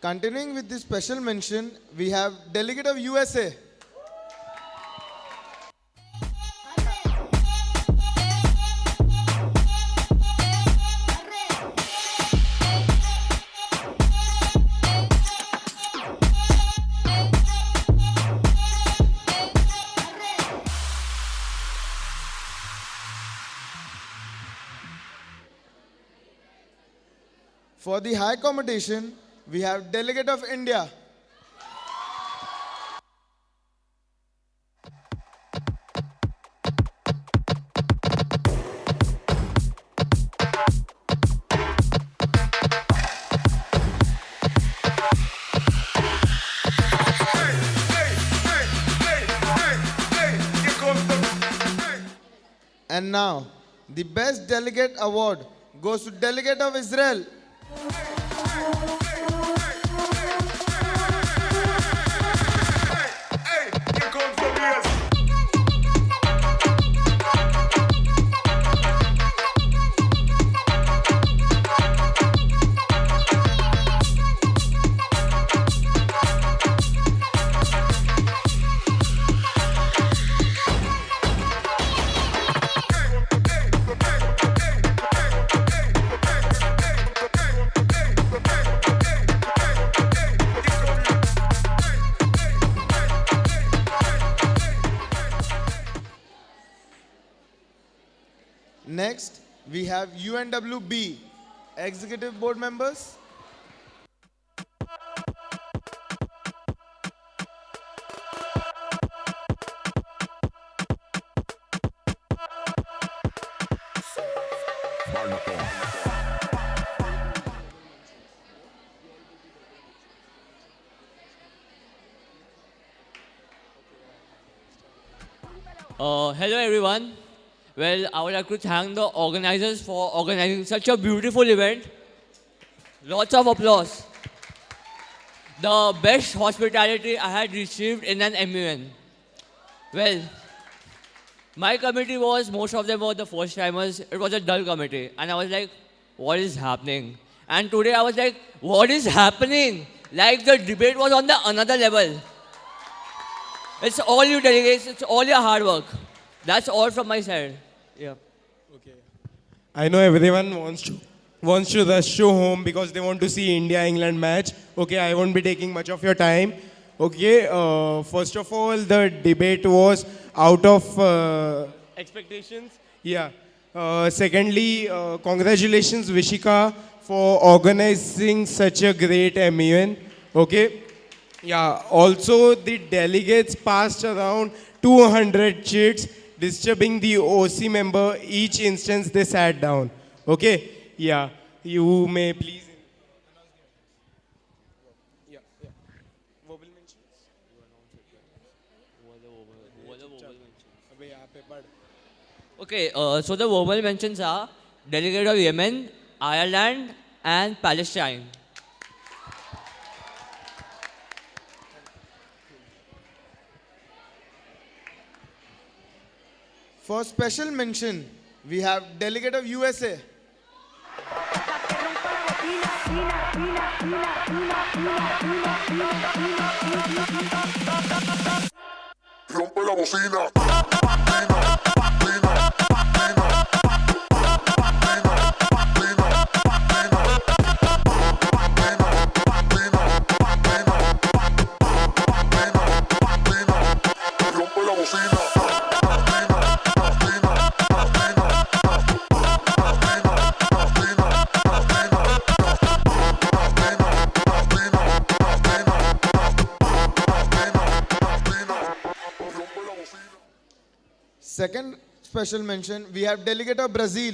Speaker 2: Continuing with this special mention, we have Delegate of USA. For the high commendation, we have Delegate of India. And now, the Best Delegate Award goes to Delegate of Israel. Next, we have UNWB, Executive Board members.
Speaker 4: Hello everyone. Well, I would like to thank the organizers for organizing such a beautiful event. Lots of applause. The best hospitality I had received in an MUN. Well, my committee was, most of them were the first timers. It was a dull committee. And I was like, what is happening? And today I was like, what is happening? Like the debate was on the another level. It's all you delegates, it's all your hard work. That's all from my side. Yeah.
Speaker 5: Okay. I know everyone wants to rush to home because they want to see India-England match. Okay, I won't be taking much of your time. Okay, first of all, the debate was out of expectations. Yeah. Secondly, congratulations, Vishika, for organizing such a great MUN. Okay. Yeah. Also, the delegates passed around 200 chits, disturbing the OC member each instance they sat down. Okay. Yeah. You may please.
Speaker 4: Okay, so the verbal mentions are delegate of Yemen, Ireland, and Palestine.
Speaker 2: For special mention, we have delegate of USA.
Speaker 19: Rompe la bocina. Rompe la bocina.
Speaker 2: Second special mention, we have delegate of Brazil.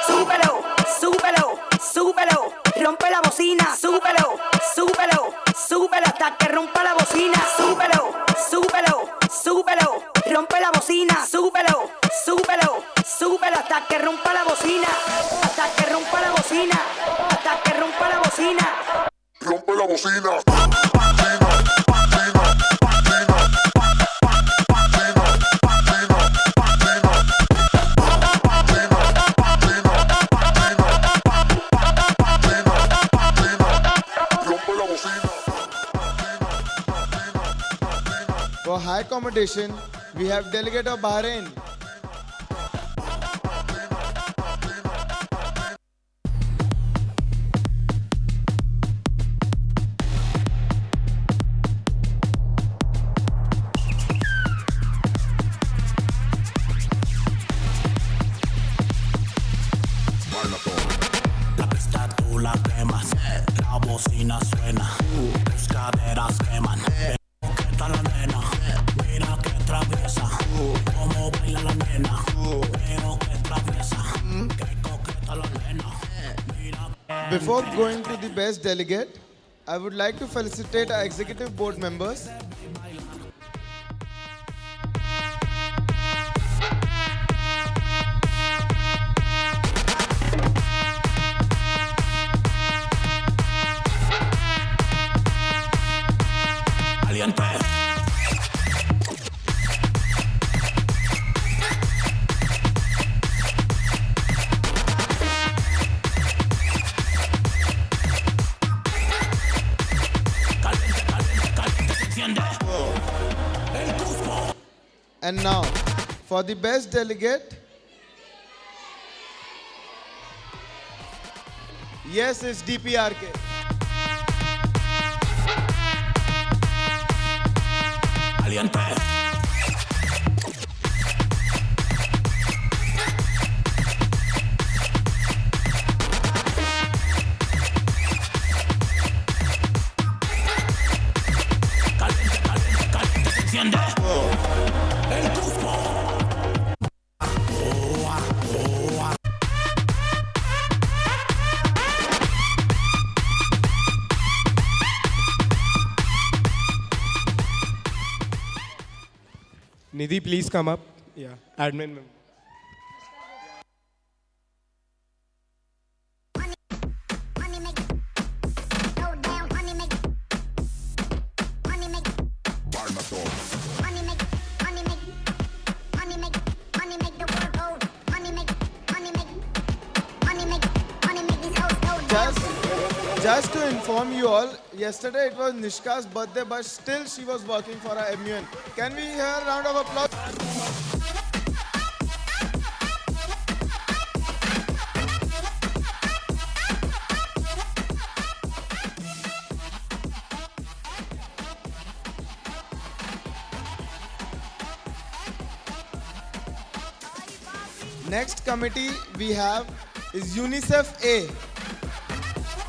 Speaker 6: Súbelo, súbelo, súbelo, rompe la bocina, súbelo, súbelo, súbelo hasta que rompa la bocina, súbelo, súbelo, súbelo, rompe la bocina, súbelo, súbelo, súbelo hasta que rompa la bocina, hasta que rompa la bocina, hasta que rompa la bocina.
Speaker 19: Rompe la bocina.
Speaker 2: For high accommodation, we have delegate of Bahrain.
Speaker 8: La pista tú la quemas, la bocina suena, tus caderas queman. ¿Qué tal la nena? Mira que traviesa, cómo baila la nena. Pero que traviesa, que coqueta la nena.
Speaker 2: Before going to the best delegate, I would like to felicitate our executive board members.
Speaker 8: Caliente.
Speaker 2: And now, for the best delegate, yes, it's DPRK.
Speaker 8: Caliente. Enciende. El Cusco.
Speaker 5: Nidhi, please come up. Yeah, admin member.
Speaker 2: Just to inform you all, yesterday it was Nishka's birthday, but still she was working for our MUN. Can we hear a round of applause? Next committee we have is UNICEF A.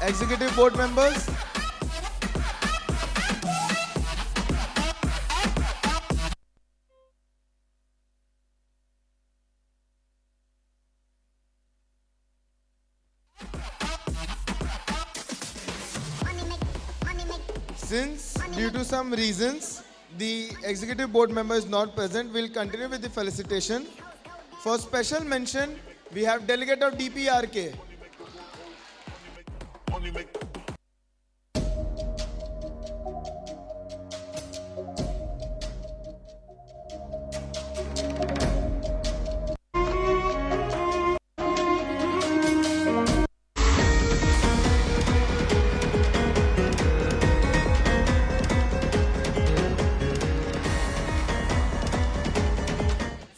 Speaker 2: Executive board members. Since due to some reasons the executive board member is not present, we'll continue with the felicitation. For special mention, we have delegate of DPRK.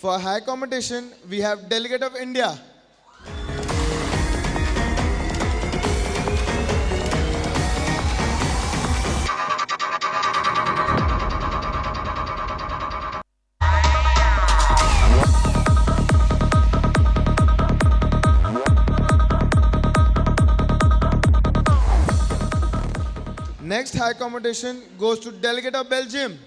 Speaker 2: For high competition, we have delegate of India. Next high competition goes to delegate of Belgium.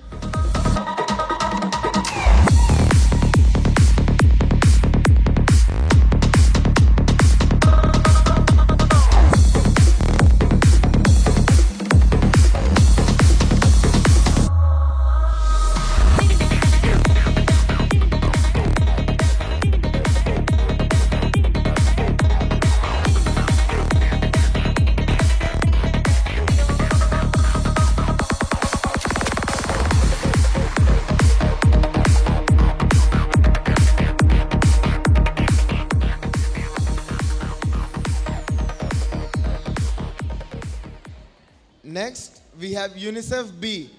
Speaker 2: Next, we have UNICEF B.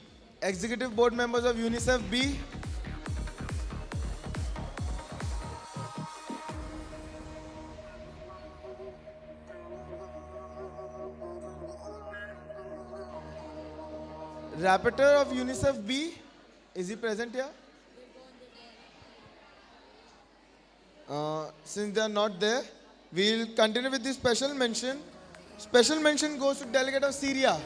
Speaker 2: Executive board members of UNICEF B. Rapporteur of UNICEF B. Is he present here? Since they are not there, we'll continue with the special mention. Special mention goes to delegate of Syria.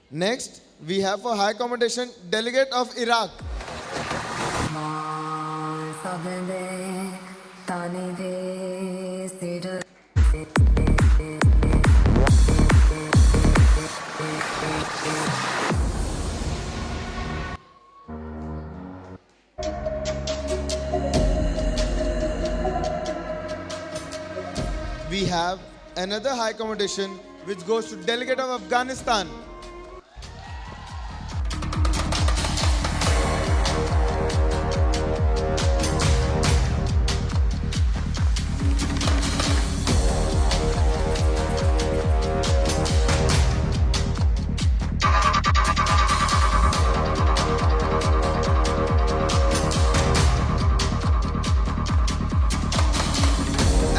Speaker 2: Next, we have for high commendation delegate of Iraq. We have another high commendation which goes to delegate of Afghanistan.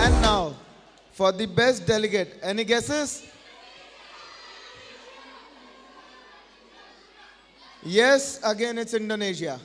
Speaker 2: And now, for the best delegate, any guesses? Yes, again it's Indonesia.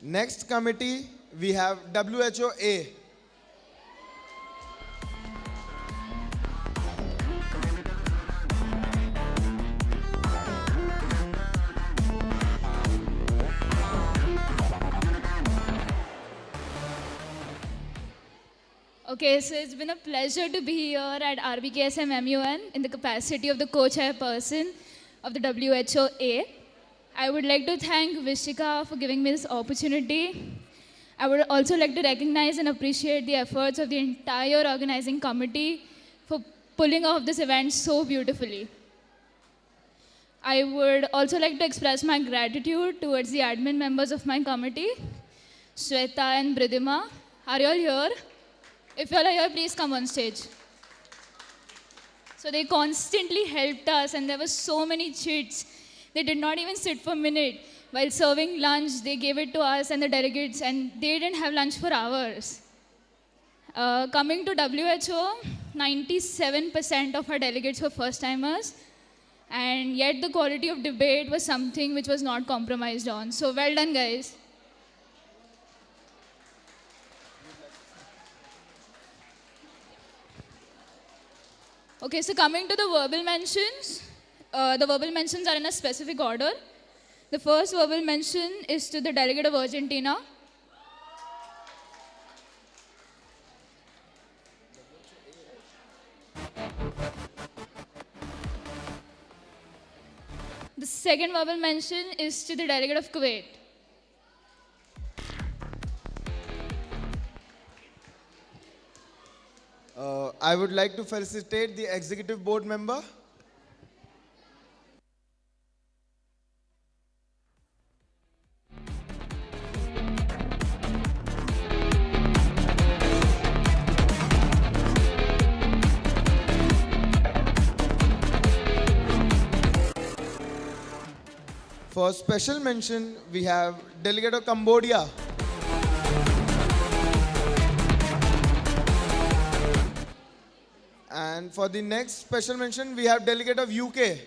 Speaker 2: Next committee, we have WHOA.
Speaker 1: Okay, so it's been a pleasure to be here at Rbksm Mun in the capacity of the co-chairperson of the WHOA. I would like to thank Vishika for giving me this opportunity. I would also like to recognize and appreciate the efforts of the entire organizing committee for pulling off this event so beautifully. I would also like to express my gratitude towards the admin members of my committee, Shweta and Bridima. Are you all here? If you all are here, please come on stage. So they constantly helped us, and there were so many chits. They did not even sit for a minute. While serving lunch, they gave it to us and the delegates, and they didn't have lunch for hours. Coming to WHO, 97% of our delegates were first-timers, and yet the quality of debate was something which was not compromised on. So well done, guys. Okay, so coming to the verbal mentions are in a specific order. The first verbal mention is to the delegate of Argentina. The second verbal mention is to the delegate of Kuwait.
Speaker 2: I would like to felicitate the executive board member. For special mention, we have delegate of Cambodia. And for the next special mention, we have delegate of UK.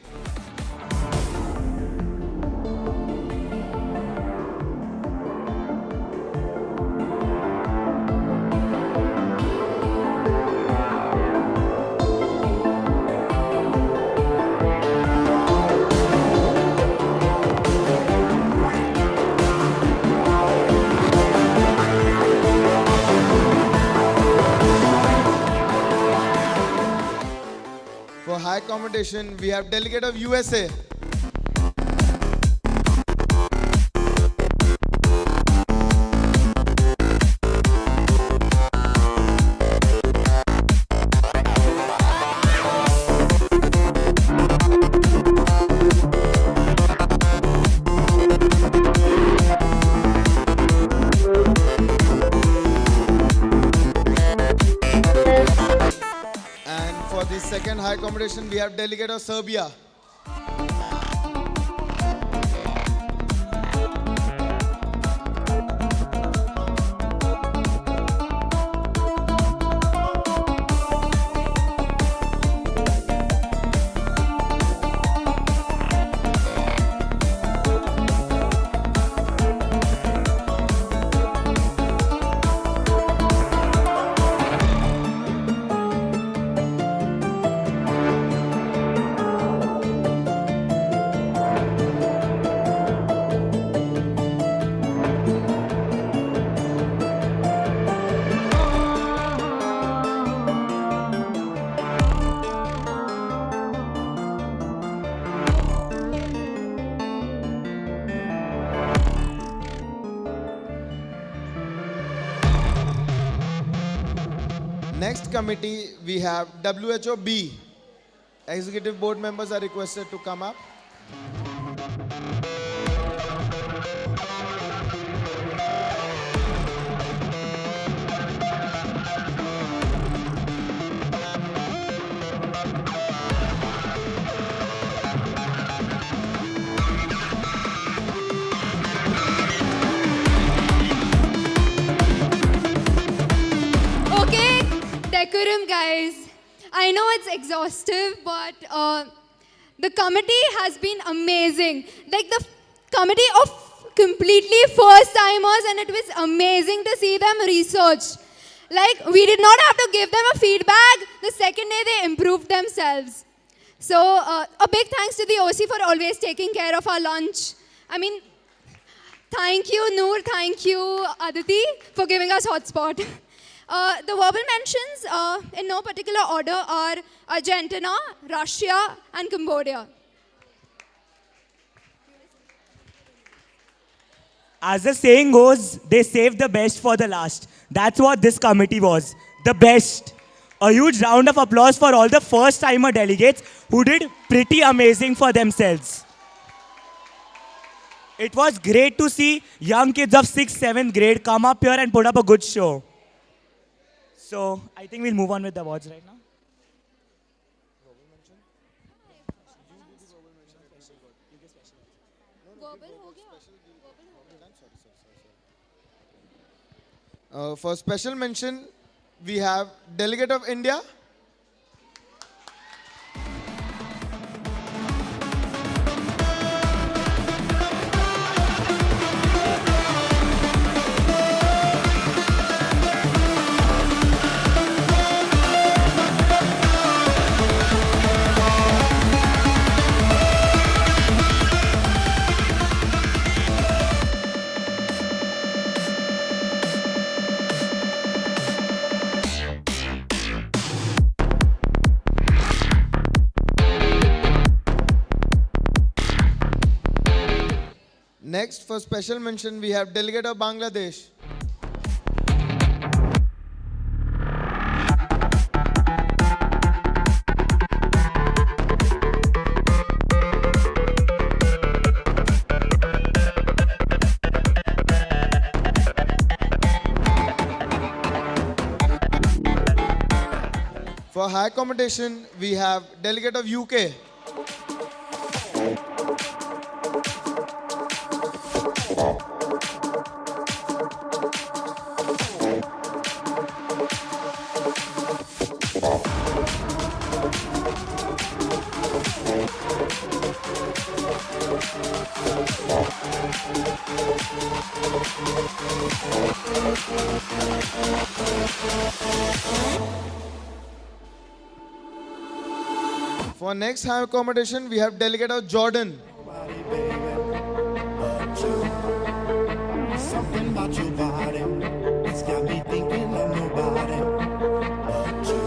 Speaker 2: For high accommodation, we have delegate of USA. And for the second high accommodation, we have delegate of Serbia. Next committee, we have WHOB. Executive board members are requested to come up.
Speaker 9: Okay, decorum, guys. I know it's exhaustive, but the committee has been amazing. Like the committee of completely first timers, and it was amazing to see them research. Like, we did not have to give them a feedback. The second day they improved themselves. So a big thanks to the OC for always taking care of our lunch. I mean, thank you, Noor. Thank you, Aditi, for giving us hotspot. The verbal mentions, in no particular order, are Argentina, Russia, and Cambodia.
Speaker 10: As the saying goes, they saved the best for the last. That's what this committee was. The best. A huge round of applause for all the first-timer delegates who did pretty amazing for themselves. It was great to see young kids of 6th, 7th grade come up here and put up a good show. So I think we'll move on with the awards right now.
Speaker 2: For special mention, we have Delegate of India. Next, for special mention, we have Delegate of Bangladesh. For high competition, we have Delegate of UK. For next high accommodation, we have Delegate of Jordan.
Speaker 8: Something about your body, it's got me thinking of nobody but you.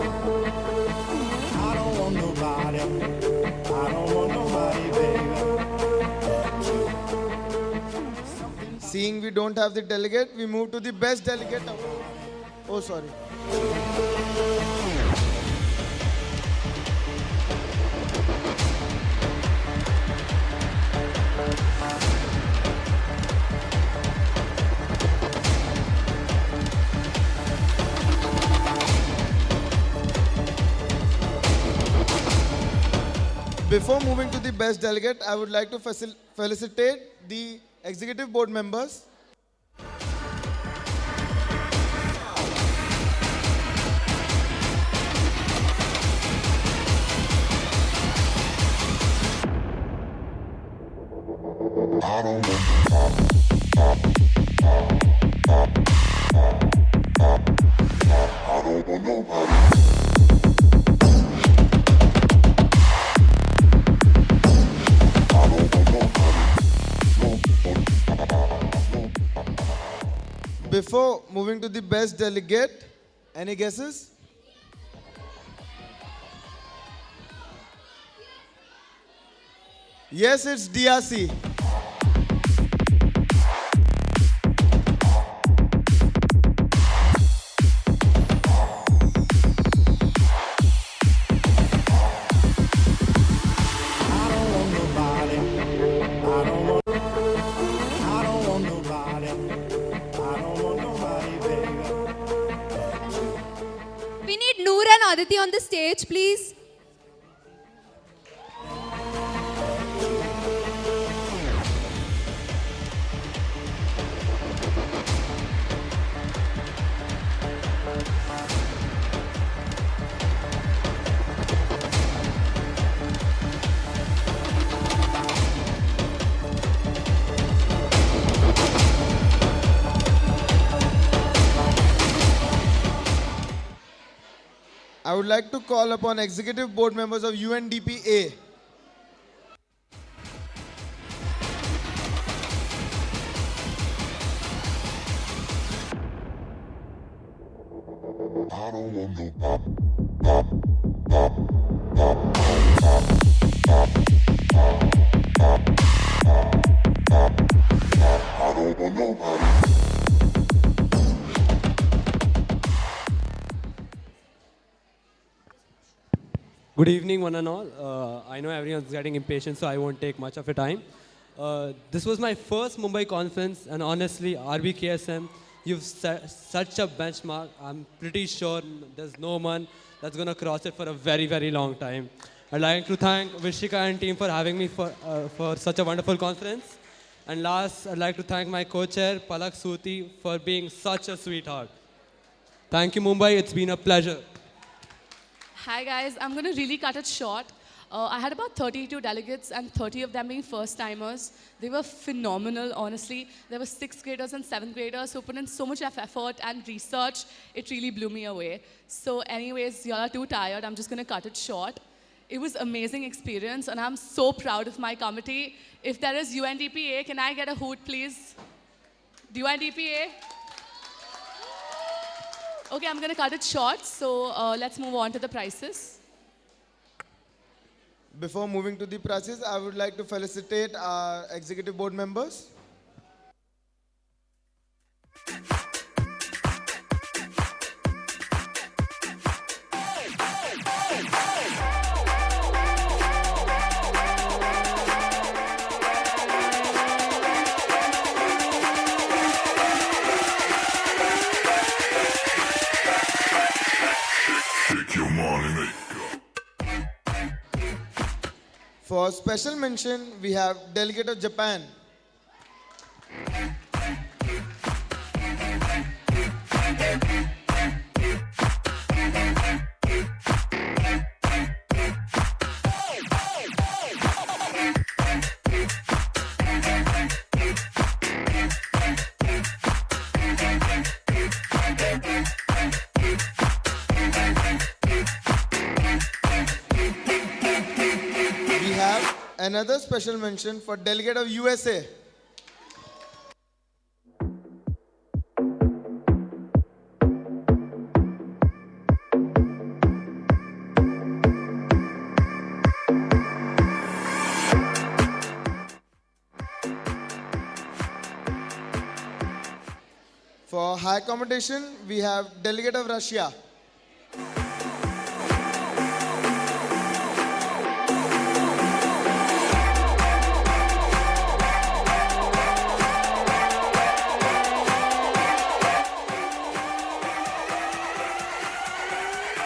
Speaker 8: I don't want nobody, I don't want nobody, baby, but you.
Speaker 2: Seeing we don't have the delegate, we move to the best delegate award. Oh, sorry. Before moving to the best delegate, I would like to felicitate the executive board members. Before moving to the best delegate, any guesses? Yes, it's DRC.
Speaker 9: We need Noor and Aditi on the stage, please.
Speaker 2: I would like to call upon executive board members of UNDPA.
Speaker 11: Good evening, one and all. I know everyone's getting impatient, so I won't take much of your time. This was my first Mumbai conference, and honestly, Rbksm, you've set such a benchmark. I'm pretty sure there's no one that's going to cross it for a very, very long time. I'd like to thank Vishika and team for having me for such a wonderful conference. And last, I'd like to thank my co-chair, Palak Suti, for being such a sweetheart. Thank you, Mumbai. It's been a pleasure.
Speaker 12: Hi guys, I'm going to really cut it short. I had about 32 delegates and 30 of them being first-timers. They were phenomenal, honestly. There were 6th graders and 7th graders who put in so much effort and research. It really blew me away. So anyways, y'all are too tired. I'm just going to cut it short. It was an amazing experience and I'm so proud of my committee. If there is UNDPA, can I get a hoot, please? UNDPA? Okay, I'm going to cut it short, so let's move on to the prizes.
Speaker 2: Before moving to the prizes, I would like to felicitate our executive board members. For special mention, we have Delegate of Japan. Another special mention for Delegate of USA. For high accommodation, we have Delegate of Russia.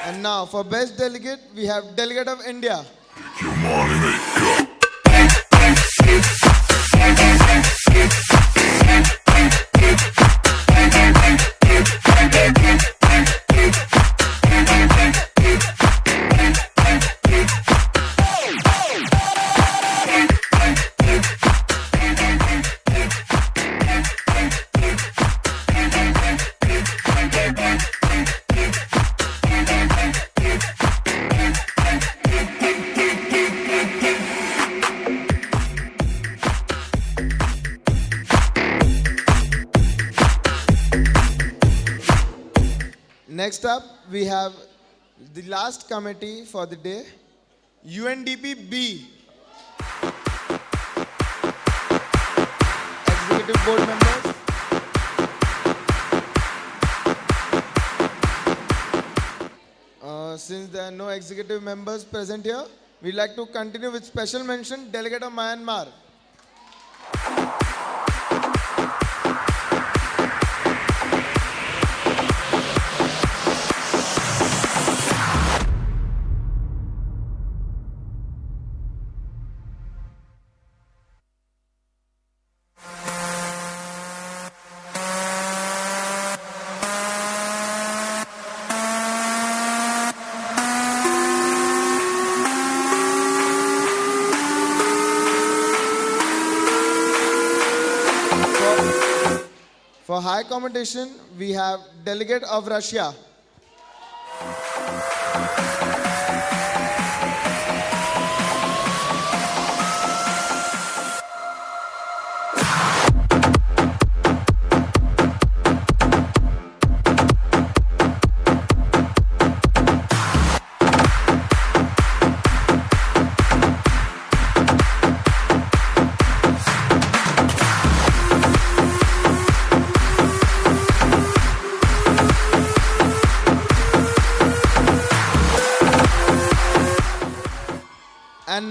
Speaker 2: And now, for best delegate, we have Delegate of India. Next up, we have the last committee for the day, UNDP-B. Executive board members. Since there are no executive members present here, we'd like to continue with special mention, Delegate of Myanmar. For high accommodation, we have Delegate of Russia.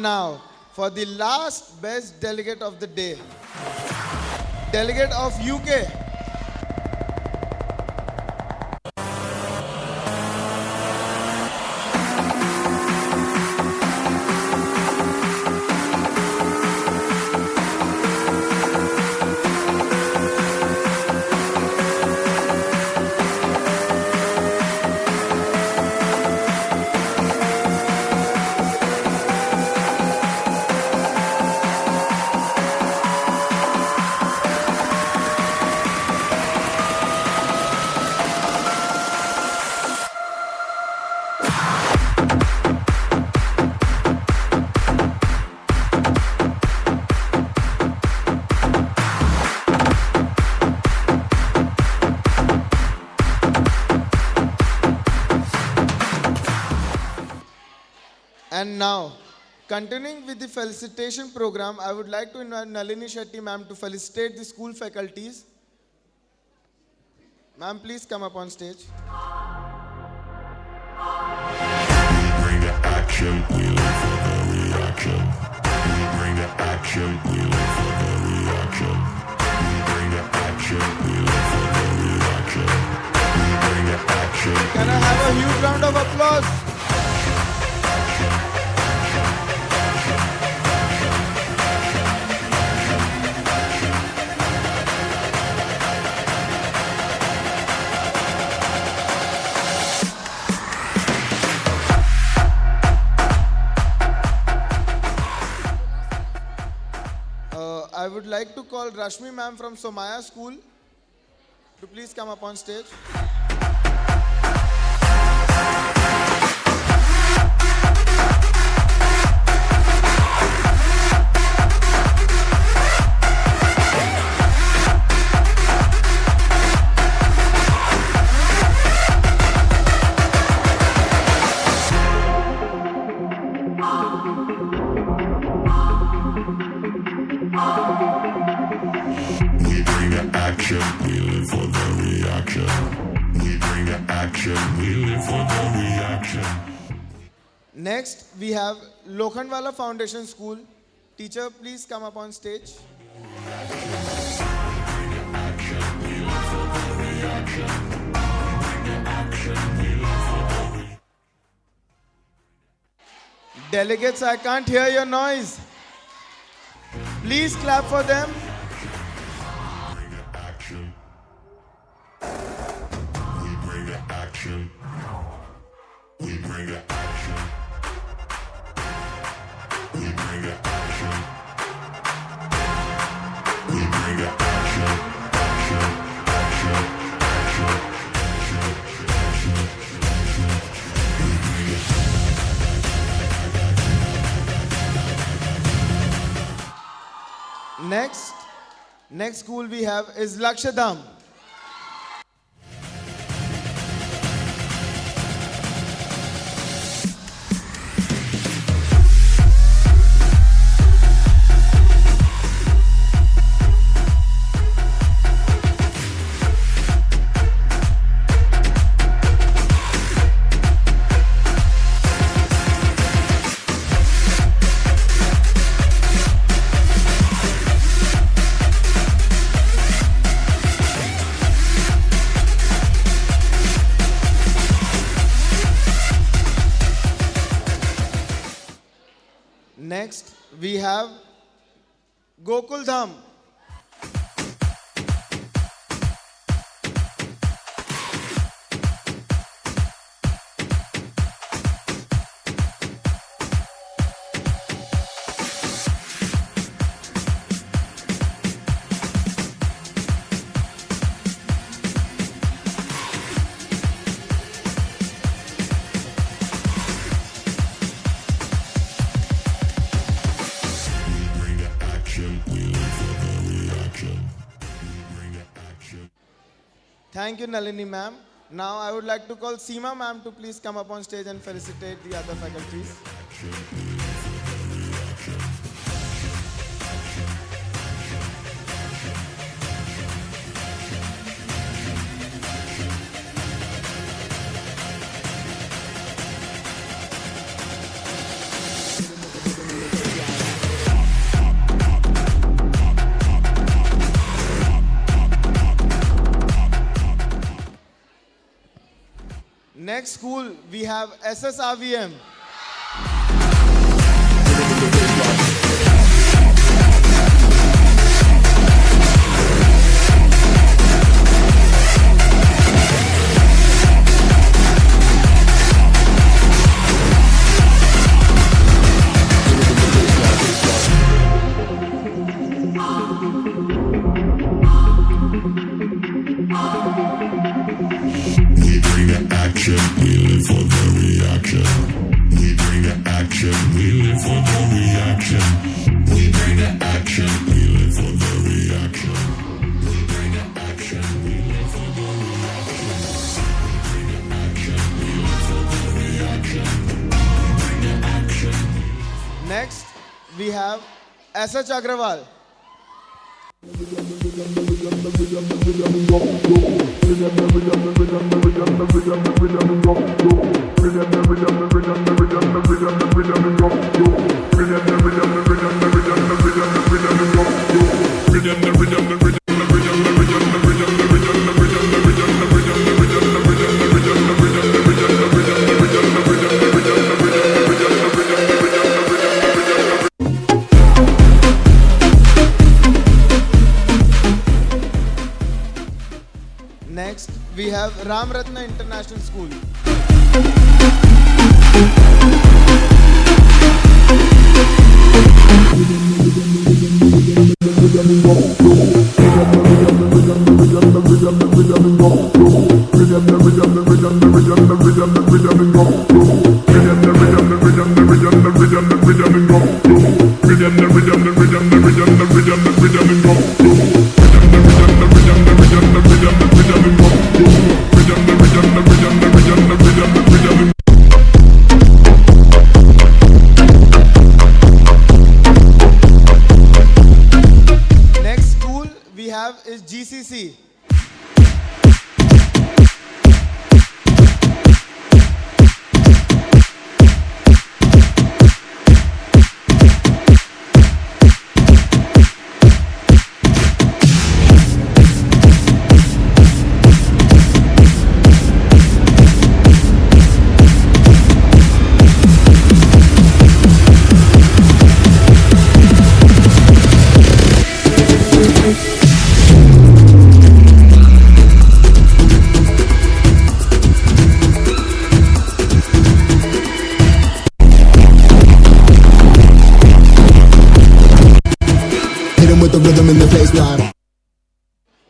Speaker 2: now, for the last best delegate of the day, delegate of UK. And now, continuing with the felicitation program, I would like to invite Nalini Shetty ma'am to felicitate the school faculties. Ma'am, please come up on stage.
Speaker 8: Bring the action, we live for the reaction. Bring the action, we live for the reaction. Bring the action, we live for the reaction. Bring the action.
Speaker 2: Can I have a huge round of applause? I would like to call Rashmi ma'am from Somaya School to please come up on stage.
Speaker 8: We bring the action, we live for the reaction. We bring the action, we live for the reaction.
Speaker 2: Next, we have Lokhandwala Foundation School. Teacher, please come up on stage. Delegates, I can't hear your noise. Please clap for them.
Speaker 8: We bring the action. We bring the action. We bring the action. We bring the action. Action. Action.
Speaker 2: Next school we have is Lakshadam. Next, we have Gokul Dham. Thank you, Nalini ma'am. Now I would like to call Seema ma'am to please come up on stage and felicitate the other faculties. Next school, we have SSRVM.
Speaker 8: We bring the action, we live for the reaction. We bring the action, we live for the reaction. We bring the action, we live for the reaction. We bring the action, we live for the reaction. We bring the action.
Speaker 2: Next, we have SH Agrawal. Next, we have Ram Ratna International School. Next school we have is GCC.
Speaker 8: Hit 'em with the rhythm in the baseline.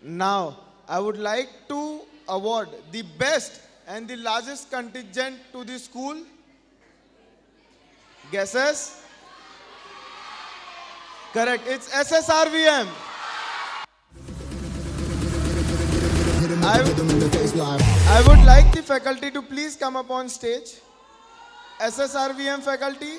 Speaker 2: Now, I would like to award the best and the largest contingent to the school. Guesses? Correct, it's SSRVM. I would like the faculty to please come up on stage. SSRVM faculty.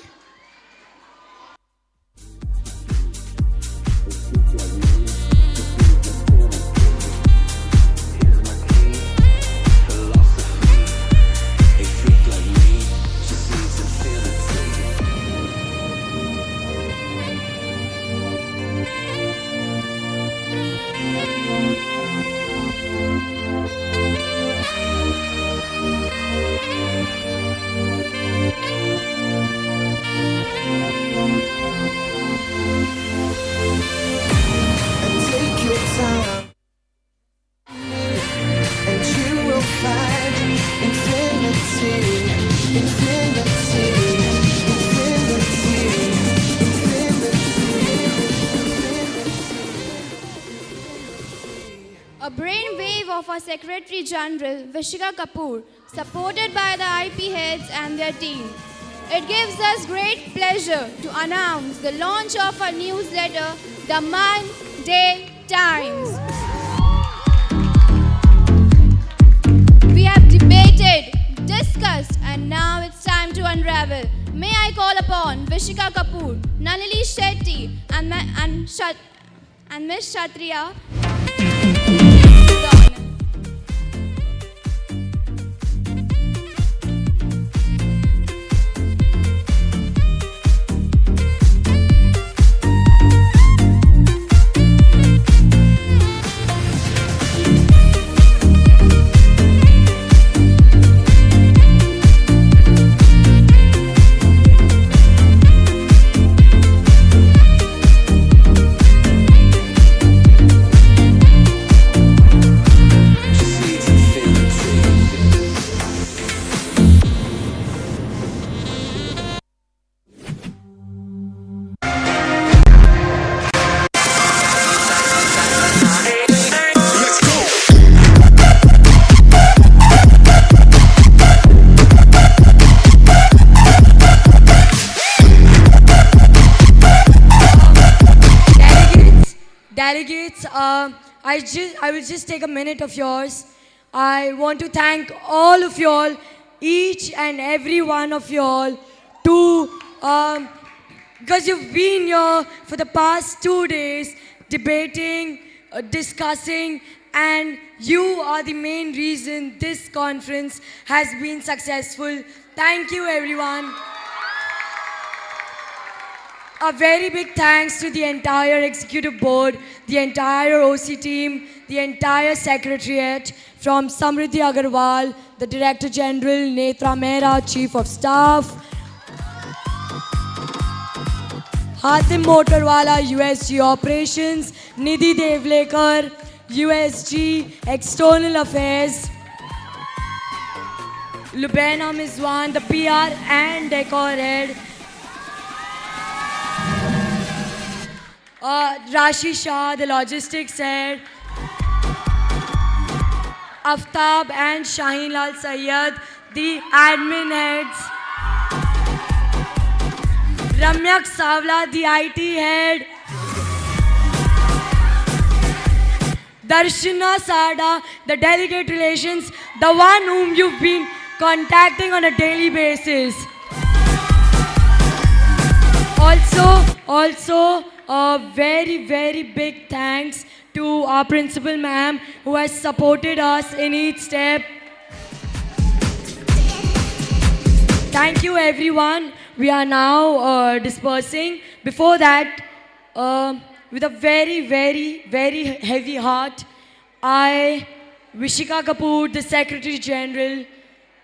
Speaker 7: Take your time, and you will find infinity, infinity, infinity,
Speaker 9: A brainwave of our Secretary General, Vishika Kapoor, supported by the IP heads and their team. It gives us great pleasure to announce the launch of our newsletter, The Monday Times. We have debated, discussed, and now it's time to unravel. May I call upon Vishika Kapoor, Nalini Shetty, and Miss Kshatriya.
Speaker 3: I will just take a minute of yours. I want to thank all of y'all, each and every one of y'all, because you've been here for the past 2 days debating, discussing, and you are the main reason this conference has been successful. Thank you, everyone. A very big thanks to the entire executive board, the entire OC team, the entire secretariat, from Samriddhi Agarwal, the Director General, Netra Mehra, Chief of Staff, Hatim Motorwala, USG Operations, Nidhi Devlekar, USG External Affairs, Lubena Mizwan, the PR and Decor Head, Rashi Shah, the Logistics Head, Aftab and Shaheen Lal Sayyad, the Admin Heads, Ramyak Savla, the IT Head, Darshana Sada, the Delegate Relations, the one whom you've been contacting on a daily basis. Also, a very, very big thanks to our principal ma'am who has supported us in each step. Thank you, everyone. We are now dispersing. Before that, with a very, very, very heavy heart, I, Vishika Kapoor, the Secretary General,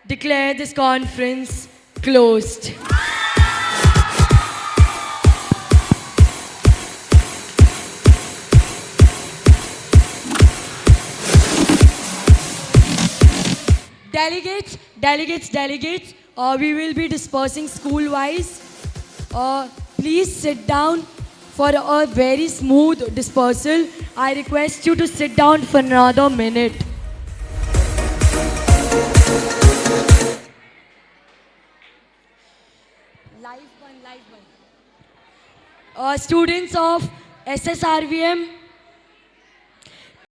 Speaker 3: declare this conference closed. Delegates, we will be dispersing school-wise. Please sit down for a very smooth dispersal. I request you to sit down for another minute. Students of SSRVM,